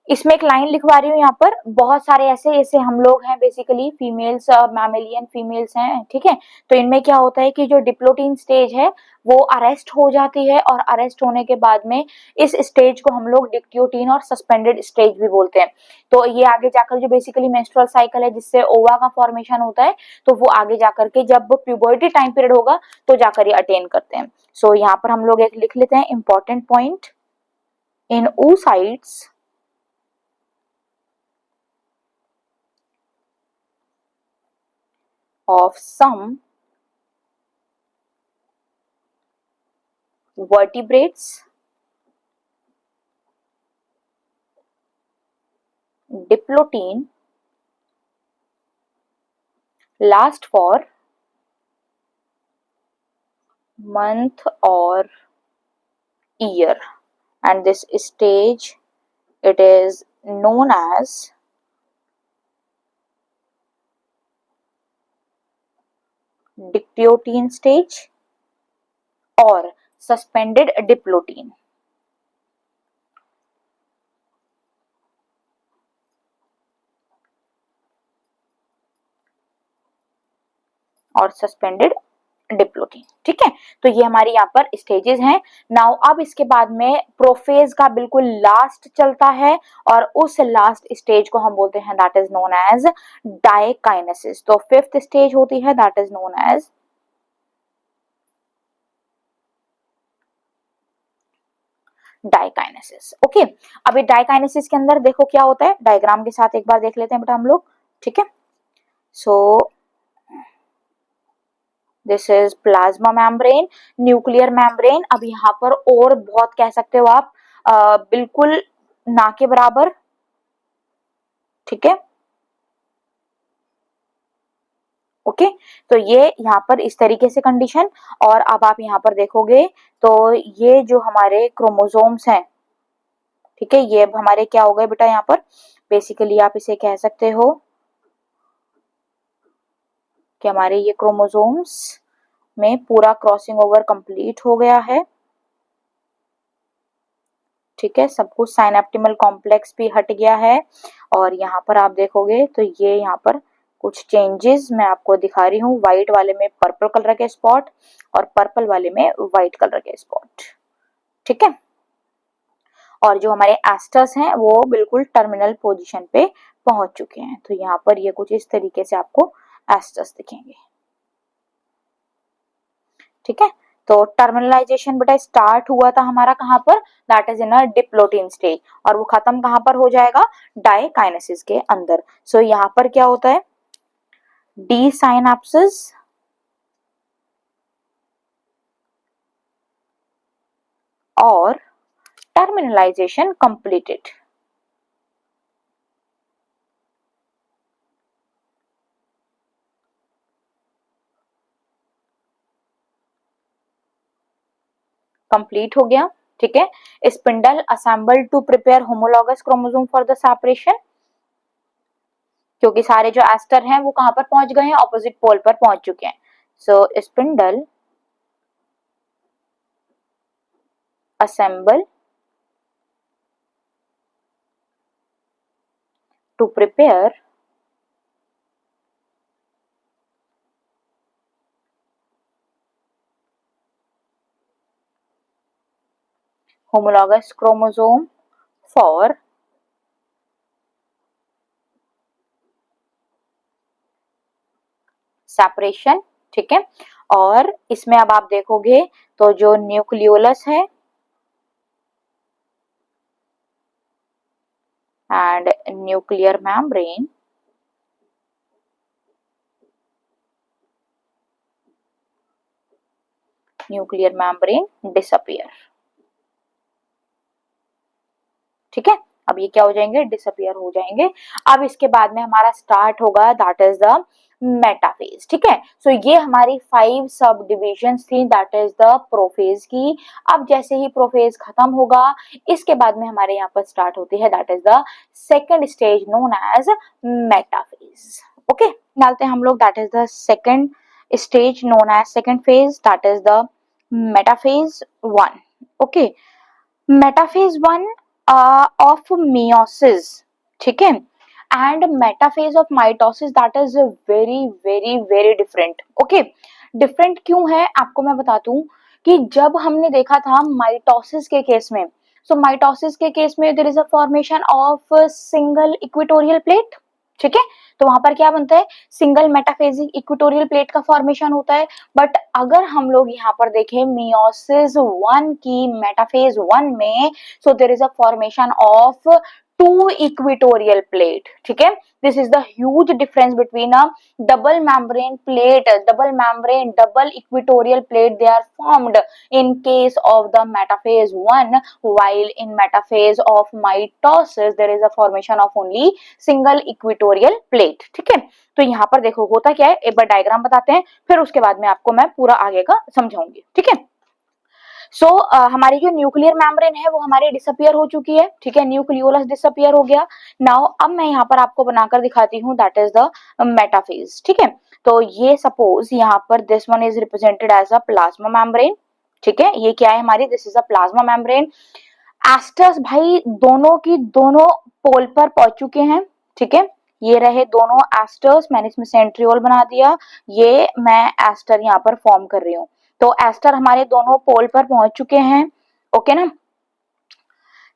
इसमें एक लाइन लिखवा रही हूँ यहाँ पर, बहुत सारे ऐसे ऐसे हम लोग हैं बेसिकली फीमेल्स, मैमेलियन फीमेल्स हैं। ठीक है, तो इनमें क्या होता है कि जो डिप्लोटीन स्टेज है वो अरेस्ट हो जाती है, और अरेस्ट होने के बाद में इस स्टेज को हम लोग डिक्टियोटीन और सस्पेंडेड स्टेज भी बोलते हैं। तो ये आगे जाकर जो बेसिकली मेंस्ट्रुअल साइकिल है जिससे ओवा का फॉर्मेशन होता है, तो वो आगे जाकर के जब प्यूबर्टी टाइम पीरियड होगा तो जाकर ये अटेन करते हैं। सो यहाँ पर हम लोग एक लिख लेते हैं important point, in oocytes of some vertebrates, diplotin last for month or year, and this stage it is known as dictyotin stage or suspended diplotin। और सस्पेंडेड डिप्लोटीन। ठीक है, तो ये हमारी यहाँ पर स्टेजेस हैं। नाउ अब इसके बाद में प्रोफेज का बिल्कुल लास्ट चलता है, और उस लास्ट स्टेज को हम बोलते हैं that is known as diakinesis. तो फिफ्थ स्टेज होती है that is known as diakinesis. Okay, अभी डायकाइनेसिस के अंदर देखो क्या होता है, डायग्राम के साथ एक बार देख लेते हैं बेटा हम लोग। ठीक है, so this is plasma membrane, nuclear membrane. अब यहाँ पर और बहुत कह सकते हो आप, बिल्कुल ना के बराबर। ठीक है, ओके, तो ये यहाँ पर इस तरीके से कंडीशन। और अब आप यहाँ पर देखोगे तो ये जो हमारे क्रोमोसोम्स हैं, ठीक है, ये अब हमारे क्या हो गए बेटा, यहाँ पर बेसिकली आप इसे कह सकते हो कि हमारे ये क्रोमोसोम्स में पूरा क्रॉसिंग ओवर कंप्लीट हो गया है। ठीक है, सब कुछ साइनेप्टिमल कॉम्प्लेक्स भी हट गया है, और यहाँ पर आप देखोगे तो ये यहाँ पर कुछ चेंजेस मैं आपको दिखा रही हूँ। व्हाइट वाले में पर्पल कलर के स्पॉट और पर्पल वाले में व्हाइट कलर के स्पॉट। ठीक है, और जो हमारे एस्टर्स हैं वो बिल्कुल टर्मिनल पोजीशन पे पहुंच चुके हैं। तो यहाँ पर ये कुछ इस तरीके से आपको एस्टर्स दिखेंगे। ठीक है, तो टर्मिनलाइजेशन बेटा स्टार्ट हुआ था हमारा कहाँ पर, that is in a diplotene stage, और वो खत्म कहाँ पर हो जाएगा, डायकाइनेसिस के अंदर। सो यहाँ पर क्या होता है, डी साइनेप्सिस और टर्मिनलाइजेशन कंप्लीटेड। कंप्लीट हो गया। ठीक है, spindle assemble to prepare homologous chromosome for the separation, क्योंकि सारे जो एस्टर हैं वो कहां पर पहुंच गए हैं, ऑपोजिट पोल पर पहुंच चुके हैं। So spindle assemble to prepare homologous chromosome for separation, ठीक है। और इसमें अब आप देखोगे तो जो न्यूक्लियोलस है and nuclear membrane disappear, ठीक है। अब ये क्या हो जाएंगे, डिसअपियर हो जाएंगे। अब इसके बाद में हमारा स्टार्ट होगा दैट इज द मेटाफेज, ठीक है। सो ये हमारी 5 सब डिविजन्स थी दैट इज द प्रोफेज की। अब जैसे ही प्रोफेज खत्म होगा इसके बाद में हमारे यहाँ पर स्टार्ट होती है that is the second stage known as metaphase. Okay, डालते हैं हम लोग that is the second stage known as second phase that is the metaphase 1। Okay, metaphase 1 of meiosis, ठीक है, and metaphase of mitosis that is very very very different. Okay, different क्यों है आपको मैं बता दूं कि जब हमने देखा था माइटोसिस के केस में, सो माइटोसिस के केस में there is a formation of single equatorial plate, ठीक है। तो वहां पर क्या बनता है, सिंगल मेटाफेजिक इक्वेटोरियल प्लेट का फॉर्मेशन होता है। बट अगर हम लोग यहाँ पर देखें मियोसिस 1 की मेटाफेज 1 में, so there is a formation of 2 equatorial plate, ठीक है। This is the huge difference between a double membrane plate, double membrane, double equatorial plate, they are formed in case of the metaphase 1, while in metaphase of mitosis there is a formation of only single equatorial plate, ठीक है। तो यहाँ पर देखो होता क्या है, एक बार डायग्राम बताते हैं फिर उसके बाद में आपको मैं पूरा आगे का समझाऊंगी, ठीक है। सो हमारी जो न्यूक्लियर मेम्ब्रेन है वो हमारी डिसअपियर हो चुकी है, ठीक है, न्यूक्लियोलस डिसअपियर हो गया। नाउ अब मैं यहाँ पर आपको बनाकर दिखाती हूँ दैट इज द मेटाफेज, ठीक है। तो ये सपोज यहाँ पर this one is represented as a plasma membrane, ठीक है। ये क्या है हमारी, this is a plasma membrane. Asters भाई दोनों की दोनों पोल पर पहुंच चुके हैं, ठीक है। ये रहे दोनों एस्टर्स, मैंने इसमें सेंट्रियोल बना दिया, ये मैं एस्टर यहाँ पर फॉर्म कर रही हूँ। तो एस्टर हमारे दोनों पोल पर पहुंच चुके हैं, ओके ना।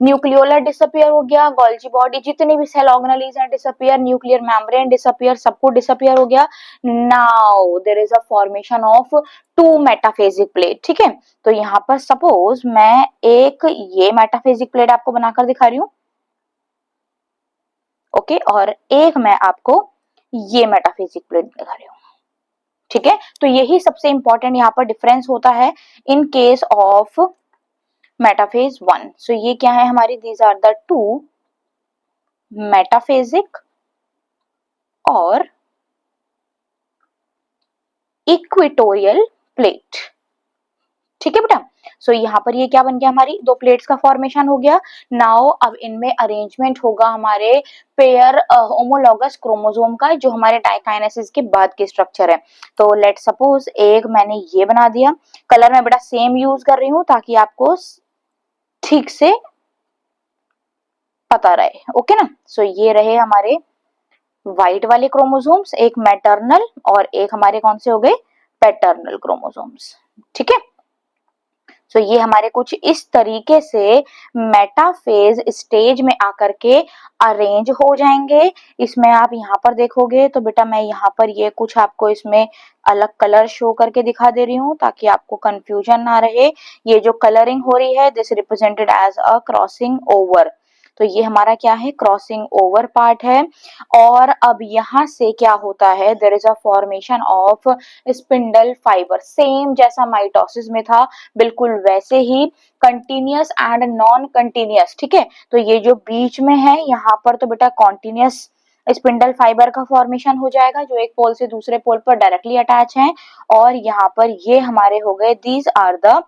न्यूक्लियोलर डिसअपियर हो गया, गोल्जी बॉडी जितनी भी सेल ऑर्गेनेल्स हैं डिसअपियर, न्यूक्लियर मेम्ब्रेन डिसअपियर, सब कुछ डिसअपियर हो गया। Now there is a formation of 2 metaphasic plate, ठीक है। तो यहाँ पर सपोज मैं एक ये मेटाफेजिक प्लेट आपको बनाकर दिखा रही हूँ, ओके, और एक मैं आपको ये मेटाफिजिक प्लेट दिखा रही हूँ, ठीक है। तो यही सबसे इंपॉर्टेंट यहाँ पर डिफरेंस होता है इन केस ऑफ मेटाफेज 1। सो ये क्या है हमारी, दीज आर द 2 मेटाफेजिक और इक्वेटोरियल प्लेट, ठीक है बेटा। सो यहाँ पर ये क्या बन गया, हमारी 2 प्लेट्स का फॉर्मेशन हो गया। नाउ अब इनमें अरेंजमेंट होगा हमारे पेयर होमोलॉगस क्रोमोसोम का, जो हमारे डाइकाइनेसिस के बाद की स्ट्रक्चर है। तो लेट सपोज एक मैंने ये बना दिया, कलर मैं बेटा सेम यूज कर रही हूँ ताकि आपको ठीक से पता रहे, ओके ना। सो ये रहे हमारे व्हाइट वाले क्रोमोसोम्स, एक मैटरनल और एक हमारे कौन से हो गए, पैटर्नल क्रोमोसोम्स, ठीक है। तो ये हमारे कुछ इस तरीके से मेटाफेज स्टेज में आकर के अरेंज हो जाएंगे। इसमें आप यहाँ पर देखोगे तो बेटा मैं यहाँ पर ये कुछ आपको इसमें अलग कलर शो करके दिखा दे रही हूँ ताकि आपको कंफ्यूजन ना रहे। ये जो कलरिंग हो रही है this represented as a crossing over, तो ये हमारा क्या है, क्रॉसिंग ओवर पार्ट है। और अब यहाँ से क्या होता है, there is a formation of spindle fibre, same जैसा माइटोसिस में था बिल्कुल वैसे ही, कंटिन्यूअस एंड नॉन कंटिन्यूअस, ठीक है। तो ये जो बीच में है यहाँ पर तो बेटा कॉन्टिन्यूअस स्पिंडल फाइबर का फॉर्मेशन हो जाएगा जो एक पोल से दूसरे पोल पर डायरेक्टली अटैच है। और यहाँ पर ये हमारे हो गए, दीज आर द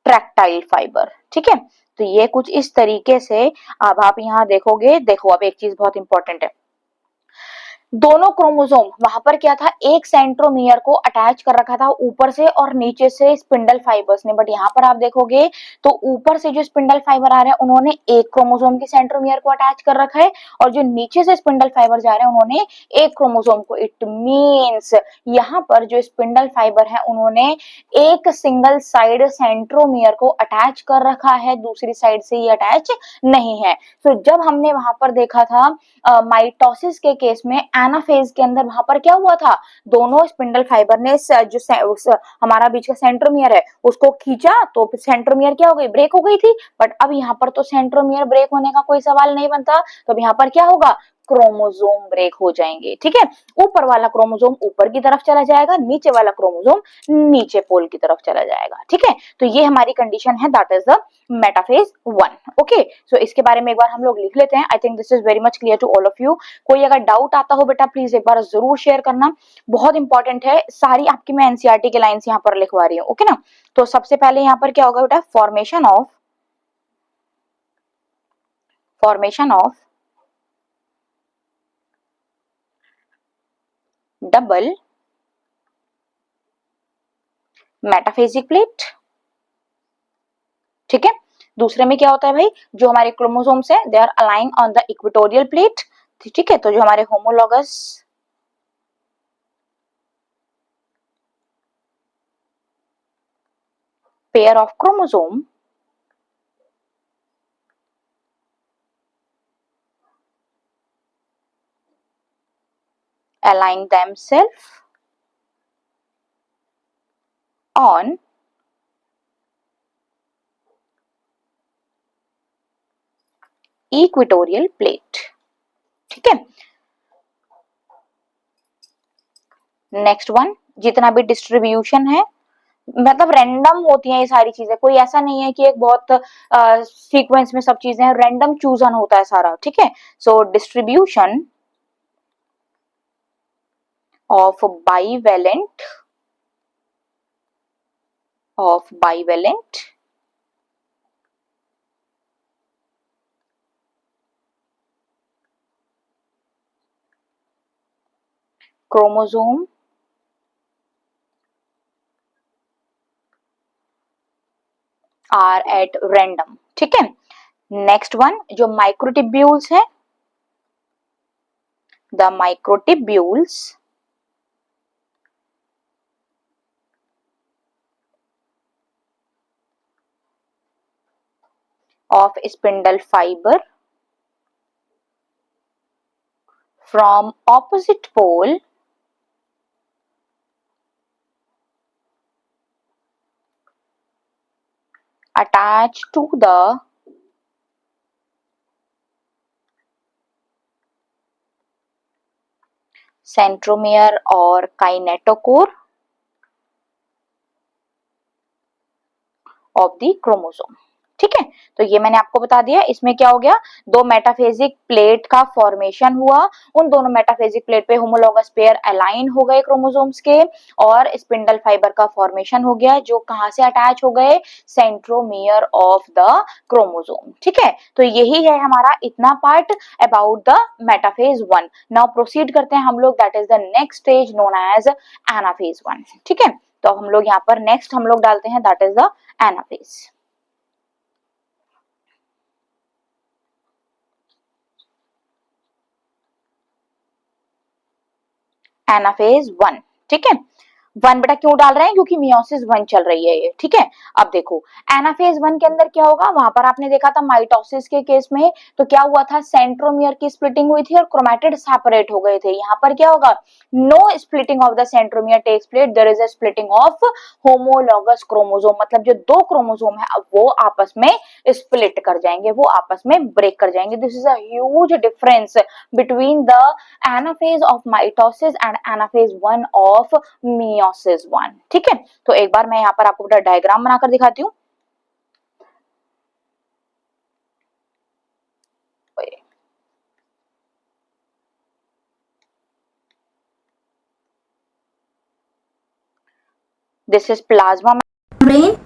ट्रैक्टाइल फाइबर, ठीक है। तो ये कुछ इस तरीके से अब आप यहाँ देखोगे, देखो अब एक चीज बहुत इंपॉर्टेंट है, दोनों क्रोमोसोम वहां पर क्या था, एक सेंट्रोमियर को अटैच कर रखा था ऊपर से और नीचे से स्पिंडल फाइबर्स ने। बट यहाँ पर आप देखोगे तो ऊपर से जो स्पिंडल फाइबर आ रहे हैं उन्होंने एक क्रोमोसोम की सेंट्रोमियर को अटैच कर रखा है, और जो नीचे से स्पिंडल फाइबर जा रहे हैं उन्होंने एक क्रोमोसोम को। इट मीन्स यहाँ पर जो स्पिंडल फाइबर है उन्होंने एक सिंगल साइड सेंट्रोमियर को अटैच कर रखा है, दूसरी साइड से ये अटैच नहीं है। तो जब हमने वहां पर देखा था माइटोसिस के केस में एनाफेज के अंदर वहां पर क्या हुआ था, दोनों स्पिंडल फाइबर ने जो हमारा बीच का सेंट्रोमियर है उसको खींचा तो सेंट्रोमियर क्या हो गई, ब्रेक हो गई थी। बट अब यहाँ पर तो सेंट्रोमियर ब्रेक होने का कोई सवाल नहीं बनता, तो अब यहाँ पर क्या होगा, क्रोमोसोम ब्रेक हो जाएंगे। ठीक है, ऊपर वाला क्रोमोसोम ऊपर की तरफ चला जाएगा, नीचे वाला क्रोमोसोम नीचे पोल की तरफ चला जाएगा। ठीक है, तो ये हमारी कंडीशन है, that is the metaphase 1। Okay, so इसके बारे में एक बार हम लोग लिख लेते हैं। I think this is very much clear to all of you. कोई अगर डाउट आता हो बेटा प्लीज एक बार जरूर शेयर करना, बहुत इंपॉर्टेंट है। सारी आपकी मैं एनसीईआरटी के लाइंस यहाँ पर लिखवा रही हूँ। ओके ना, तो सबसे पहले यहाँ पर क्या होगा बेटा, formation of double metaphasic plate. ठीक है, दूसरे में क्या होता है भाई, जो हमारे क्रोमोसोम्स है they are aligning on the equatorial plate. ठीक है, तो जो हमारे homologous pair of chromosome align themselves on equatorial plate. ठीक है, नेक्स्ट वन, जितना भी डिस्ट्रीब्यूशन है, मतलब रैंडम होती है ये सारी चीजें, कोई ऐसा नहीं है कि एक बहुत सीक्वेंस में सब चीजें रैंडम चूजन होता है सारा। ठीक है, so distribution of bivalent chromosome are at random. ठीक है, नेक्स्ट वन, जो माइक्रोटिब्यूल्स है, the microtubules of spindle fiber from opposite pole attached to the centromere or kinetochore of the chromosome। ठीक है, तो ये मैंने आपको बता दिया। इसमें क्या हो गया, दो मेटाफेजिक प्लेट का फॉर्मेशन हुआ, उन दोनों मेटाफेजिक प्लेट पे होमोलॉगस पेयर अलाइन हो गए क्रोमोसोम्स के, और स्पिंडल फाइबर का फॉर्मेशन हो गया, जो कहां से अटैच हो गए, सेंट्रोमियर ऑफ द क्रोमोसोम। ठीक है, तो यही है हमारा इतना part about the metaphase 1। Now proceed करते हैं हम लोग, that is the next stage known as anaphase 1। ठीक है, तो हम लोग यहाँ पर नेक्स्ट हम लोग डालते हैं, that is the anaphase. Anaphase 1। ठीक है, 1 बेटा क्यों डाल रहे हैं, क्योंकि मियोसिस 1 चल रही है ये। ठीक है, अब देखो एनाफेज 1 के अंदर क्या होगा, वहां पर आपने देखा था माइटोसिस के केस में तो क्या हुआ था, सेंट्रोमियर की स्प्लिटिंग हुई थी और क्रोमैटिड सेपरेट हो गए थे। यहाँ पर क्या होगा, no splitting of the centromere takes place, there is a splitting of homologous chromosome. मतलब जो दो क्रोमोसोम है अब वो आपस में स्प्लिट कर जाएंगे, वो आपस में ब्रेक कर जाएंगे। This is a huge difference between the anaphase of mitosis and anaphase 1 of meiosis 1। ठीक है, तो एक बार मैं यहाँ पर आपको डायग्राम बनाकर दिखाती हूँ। This is plasma membrane.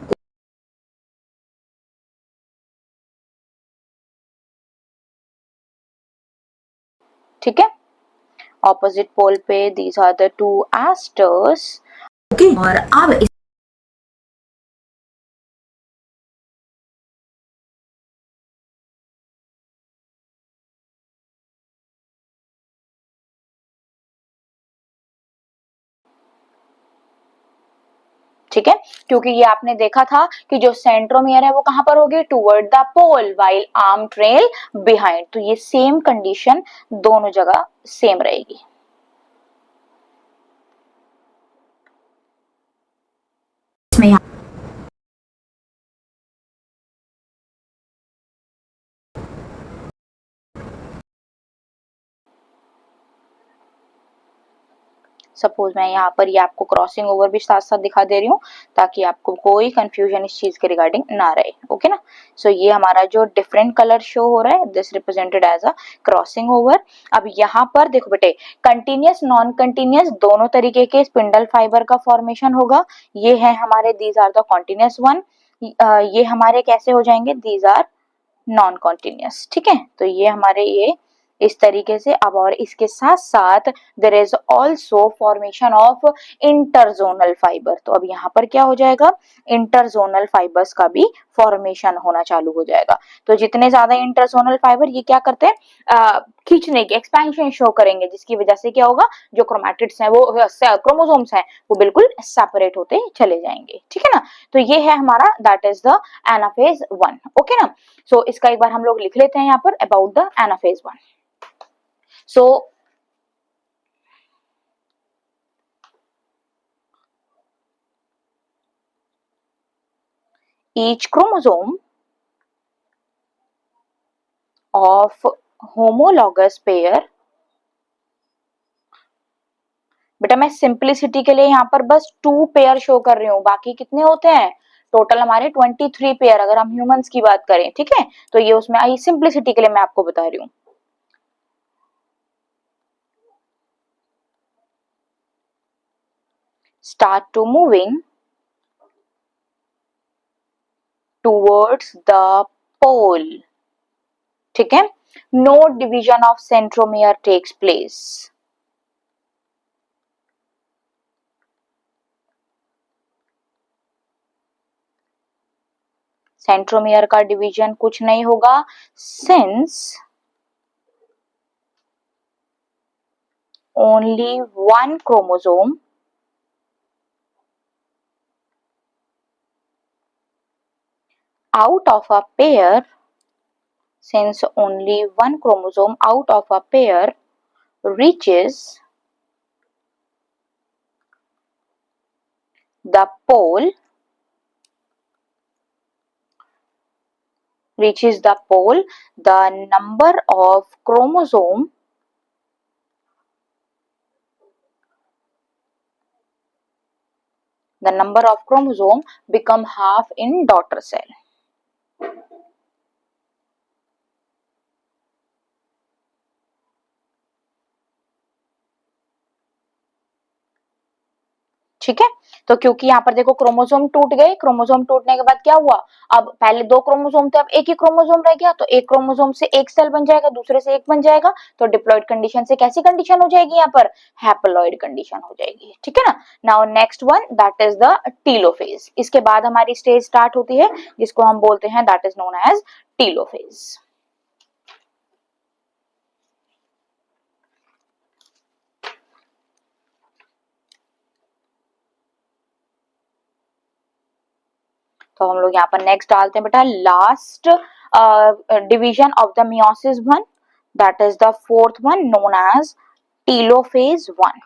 ठीक है, ऑपोजिट पोल पे these are the two asters. Okay, और अब ठीक है, क्योंकि ये आपने देखा था कि जो सेंट्रोमियर है वो कहां पर होगी, toward the pole, while arm trail behind. तो ये सेम कंडीशन दोनों जगह सेम रहेगी। सपोज मैं यहाँ पर ये आपको क्रॉसिंग ओवर भी साथ साथ दिखा दे रही हूँ ताकि आपको कोई कंफ्यूजन इस चीज के रिगार्डिंग ना रहे, ओके ना। सो ये हमारा जो डिफरेंट कलर शो हो रहा है, this represented as a crossing over. अब यहाँ पर देखो बेटे, कंटिन्यूस नॉन कंटिन्यूस दोनों तरीके के स्पिंडल फाइबर का फॉर्मेशन होगा। ये है हमारे these are the continuous one, ये हमारे कैसे हो जाएंगे, दीज आर नॉन कॉन्टिन्यूस, ठीक है। तो ये हमारे ये इस तरीके से। अब और इसके साथ साथ there is also formation of interzonal fibre. तो अब यहाँ पर क्या हो जाएगा, इंटरजोनल फाइबर्स का भी फॉर्मेशन होना चालू हो जाएगा। तो जितने ज्यादा इंटरजोनल फाइबर ये क्या करते हैं, खींचने की एक्सपेंशन शो करेंगे, जिसकी वजह से क्या होगा, जो क्रोमैटिड्स हैं वो क्रोमोसोम्स हैं वो बिल्कुल सेपरेट होते चले जाएंगे, ठीक है ना। तो ये है हमारा that is the anaphase 1, okay ना। सो इसका एक बार हम लोग लिख लेते हैं यहाँ पर about the anaphase 1। So each chromosome of homologous pair, बेटा मैं सिंपलिसिटी के लिए यहाँ पर बस 2 पेयर शो कर रही हूँ, बाकी कितने होते हैं टोटल हमारे 23 पेयर अगर हम ह्यूमंस की बात करें, ठीक है। तो ये उसमें आई सिंपलिसिटी के लिए मैं आपको बता रही हूँ। Start to moving towards the pole, ठीक है। No division of centromere takes place. Centromere का डिवीजन कुछ नहीं होगा, since only one chromosome out of a pair, since only one chromosome out of a pair reaches the pole, the number of chromosome become half in daughter cell. ठीक है। तो क्योंकि यहाँ पर देखो क्रोमोसोम टूट गए, क्रोमोसोम टूटने के बाद क्या हुआ, अब पहले 2 क्रोमोसोम थे, अब एक ही क्रोमोसोम रह गया, तो एक क्रोमोसोम से एक सेल बन जाएगा, दूसरे से एक बन जाएगा, तो डिप्लॉइड कंडीशन से कैसी कंडीशन हो जाएगी, यहाँ पर हैप्लॉइड कंडीशन हो जाएगी, ठीक है ना। Now next one that is the telophase. इसके बाद हमारी स्टेज स्टार्ट होती है जिसको हम बोलते हैं that is known as telophase. तो हम लोग यहाँ पर नेक्स्ट डालते हैं बेटा, last division of the meiosis 1 that is the 4th one known as telophase 1,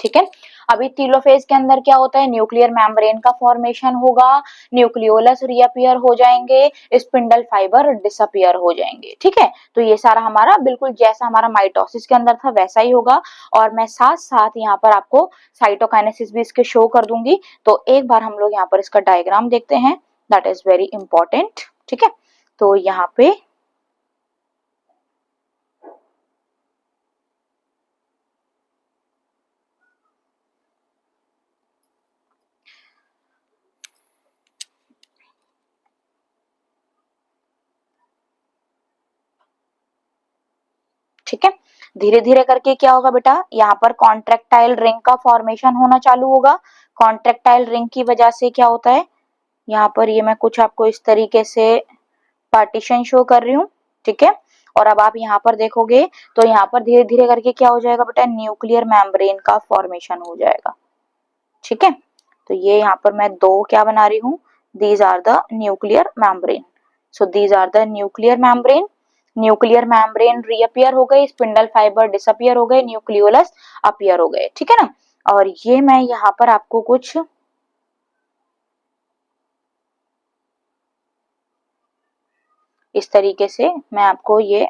ठीक है। अभी टीलोफेज के अंदर क्या होता है, न्यूक्लियर मेम्ब्रेन का फॉर्मेशन होगा, न्यूक्लियोलस रीअपियर हो जाएंगे, स्पिंडल फाइबर डिसअपियर हो जाएंगे, ठीक है। तो ये सारा हमारा बिल्कुल जैसा हमारा माइटोसिस के अंदर था वैसा ही होगा। और मैं साथ साथ यहाँ पर आपको साइटोकाइनेसिस भी इसके शो कर दूंगी। तो एक बार हम लोग यहाँ पर इसका डायग्राम देखते हैं, दैट इज वेरी इंपॉर्टेंट, ठीक है। तो यहाँ पे ठीक है, धीरे धीरे करके क्या होगा बेटा, यहाँ पर कॉन्ट्रेक्टाइल रिंग का फॉर्मेशन होना चालू होगा। कॉन्ट्रेक्टाइल रिंग की वजह से क्या होता है, यहाँ पर ये मैं कुछ आपको इस तरीके से पार्टीशन शो कर रही हूँ, ठीक है। और अब आप यहाँ पर देखोगे तो यहाँ पर धीरे धीरे करके क्या हो जाएगा बेटा, न्यूक्लियर मेम्ब्रेन का फॉर्मेशन हो जाएगा, ठीक है। तो ये यहाँ पर मैं 2 क्या बना रही हूँ, these are the nuclear membrane. So these are the nuclear membrane, nuclear membrane reappear हो गए, स्पिंडल फाइबर डिसअपियर हो गए, न्यूक्लियोलस अपीयर हो गए, ठीक है ना। और ये मैं यहाँ पर आपको कुछ इस तरीके से मैं आपको ये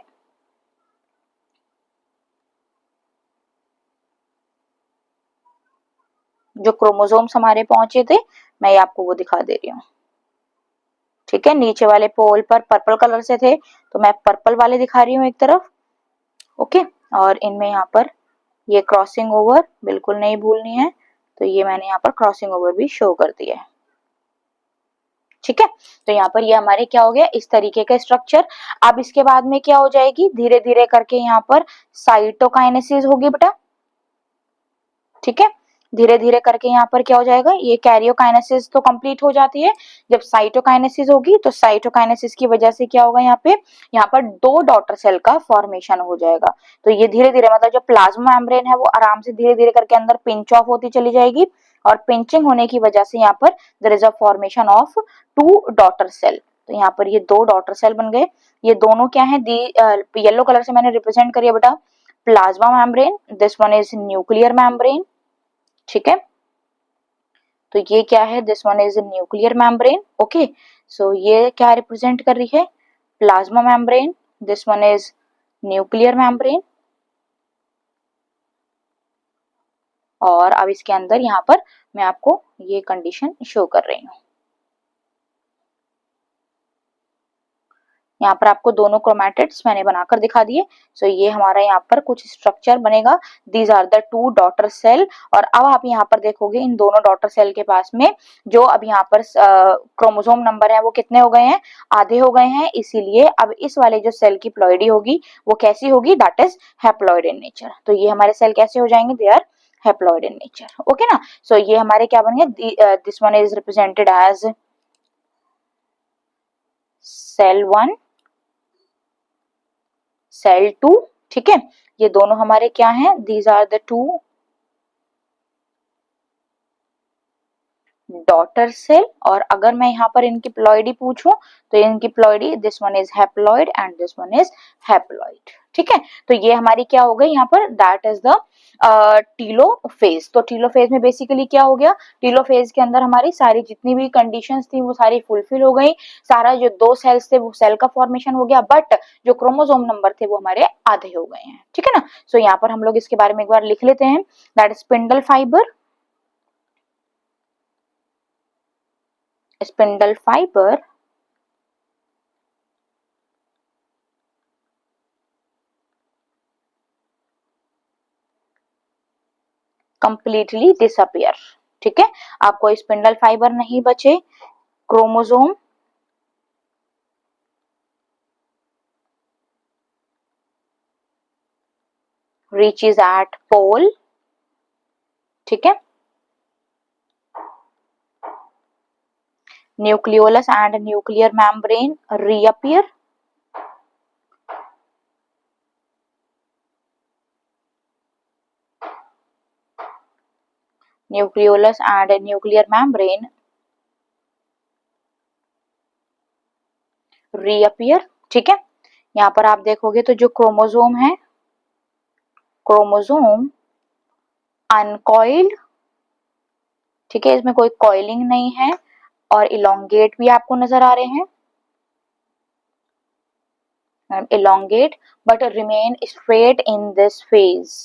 जो क्रोमोसोम्स हमारे पहुंचे थे, मैं आपको वो दिखा दे रही हूँ। ठीक है, नीचे वाले पोल पर पर्पल कलर से थे, तो मैं पर्पल वाले दिखा रही हूँ एक तरफ। ओके, और इनमें यहाँ पर ये क्रॉसिंग ओवर बिल्कुल नहीं भूलनी है, तो ये मैंने यहाँ पर क्रॉसिंग ओवर भी शो कर दिया है। ठीक है, तो यहाँ पर ये हमारे क्या हो गया, इस तरीके का स्ट्रक्चर। अब इसके बाद में क्या हो जाएगी, धीरे धीरे करके यहाँ पर साइटोकाइनेसिस होगी बेटा। ठीक है, धीरे धीरे करके यहाँ पर क्या हो जाएगा, ये कैरियोकाइनेसिस तो कंप्लीट हो जाती है। जब साइटोकाइनेसिस होगी तो साइटोकाइनेसिस की वजह से क्या होगा, यहाँ पर 2 डॉटर सेल का फॉर्मेशन हो जाएगा। तो ये धीरे धीरे मतलब जो प्लाज्मा मेम्ब्रेन है वो आराम से धीरे धीरे करके अंदर पिंच ऑफ होती चली जाएगी, और पिंचिंग होने की वजह से यहाँ पर there is a formation of 2 daughter cell. तो यहाँ पर ये 2 डॉटर सेल बन गए। ये दोनों क्या है, येलो कलर से मैंने रिप्रेजेंट करिए बेटा, plasma membrane, this one is nuclear membrane. ठीक है, तो ये क्या है, this one is nuclear membrane. Okay, so ये क्या रिप्रेजेंट कर रही है, plasma membrane, this one is nuclear membrane. और अब इसके अंदर यहाँ पर मैं आपको ये कंडीशन शो कर रही हूँ। यहाँ पर आपको दोनों क्रोमैटिड्स मैंने बनाकर दिखा दिए। सो ये हमारा यहाँ पर कुछ स्ट्रक्चर बनेगा, these are the 2 daughter cell. और अब आप यहाँ पर देखोगे इन दोनों डॉटर सेल के पास में जो अब यहाँ पर क्रोमोसोम नंबर है वो कितने हो गए हैं, आधे हो गए हैं। इसीलिए अब इस वाले जो सेल की प्लॉइडी होगी वो कैसी होगी, that is haploid in nature. तो ये हमारे सेल कैसे हो जाएंगे, they are haploid in nature. Okay ना, सो ये हमारे क्या बन गए, this one is represented as cell 1, cell 2। ठीक है, ये दोनों हमारे क्या हैं, these are the 2 daughter cell. और अगर मैं यहाँ पर इनकी प्लॉइडी पूछूं तो इनकी ploidy, this one is haploid and this one is haploid. ठीक है, तो ये हमारी क्या हो गई यहाँ पर, दैट इज द टीलोफेज। तो टीलोफेज में बेसिकली क्या हो गया, टीलोफेज के अंदर हमारी सारी जितनी भी कंडीशंस थी वो सारी फुलफिल हो गई। सारा जो 2 सेल्स थे वो सेल का फॉर्मेशन हो गया, बट जो क्रोमोसोम नंबर थे वो हमारे आधे हो गए हैं। ठीक है ना, सो यहाँ पर हम लोग इसके बारे में एक बार लिख लेते हैं, that spindle fibre. Spindle fibre completely disappear. ठीक है, आपको स्पिंडल फाइबर नहीं बचे, क्रोमोसोम रीचेस एट पोल। ठीक है, nucleolus and nuclear membrane reappear. Nucleolus and nuclear membrane reappear. ठीक है, यहाँ पर आप देखोगे तो जो क्रोमोसोम है, क्रोमोसोम अनकॉइल्ड। ठीक है, इसमें कोई कॉइलिंग नहीं है, और इलोंगेट भी आपको नजर आ रहे हैं, elongate but remain straight in this phase.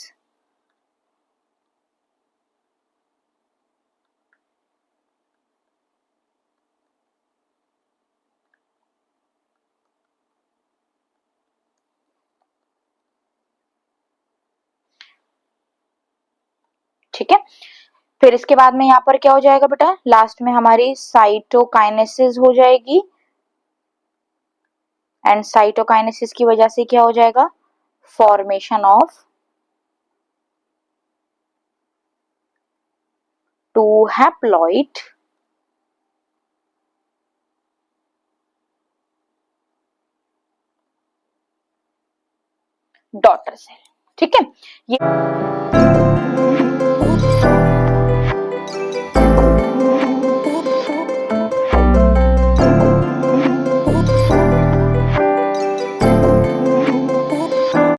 ठीक है, फिर इसके बाद में यहाँ पर क्या हो जाएगा बेटा, लास्ट में हमारी साइटोकाइनेसिस हो जाएगी, एंड साइटोकाइनेसिस की वजह से क्या हो जाएगा, formation of 2 haploid daughter cell. ठीक है, ये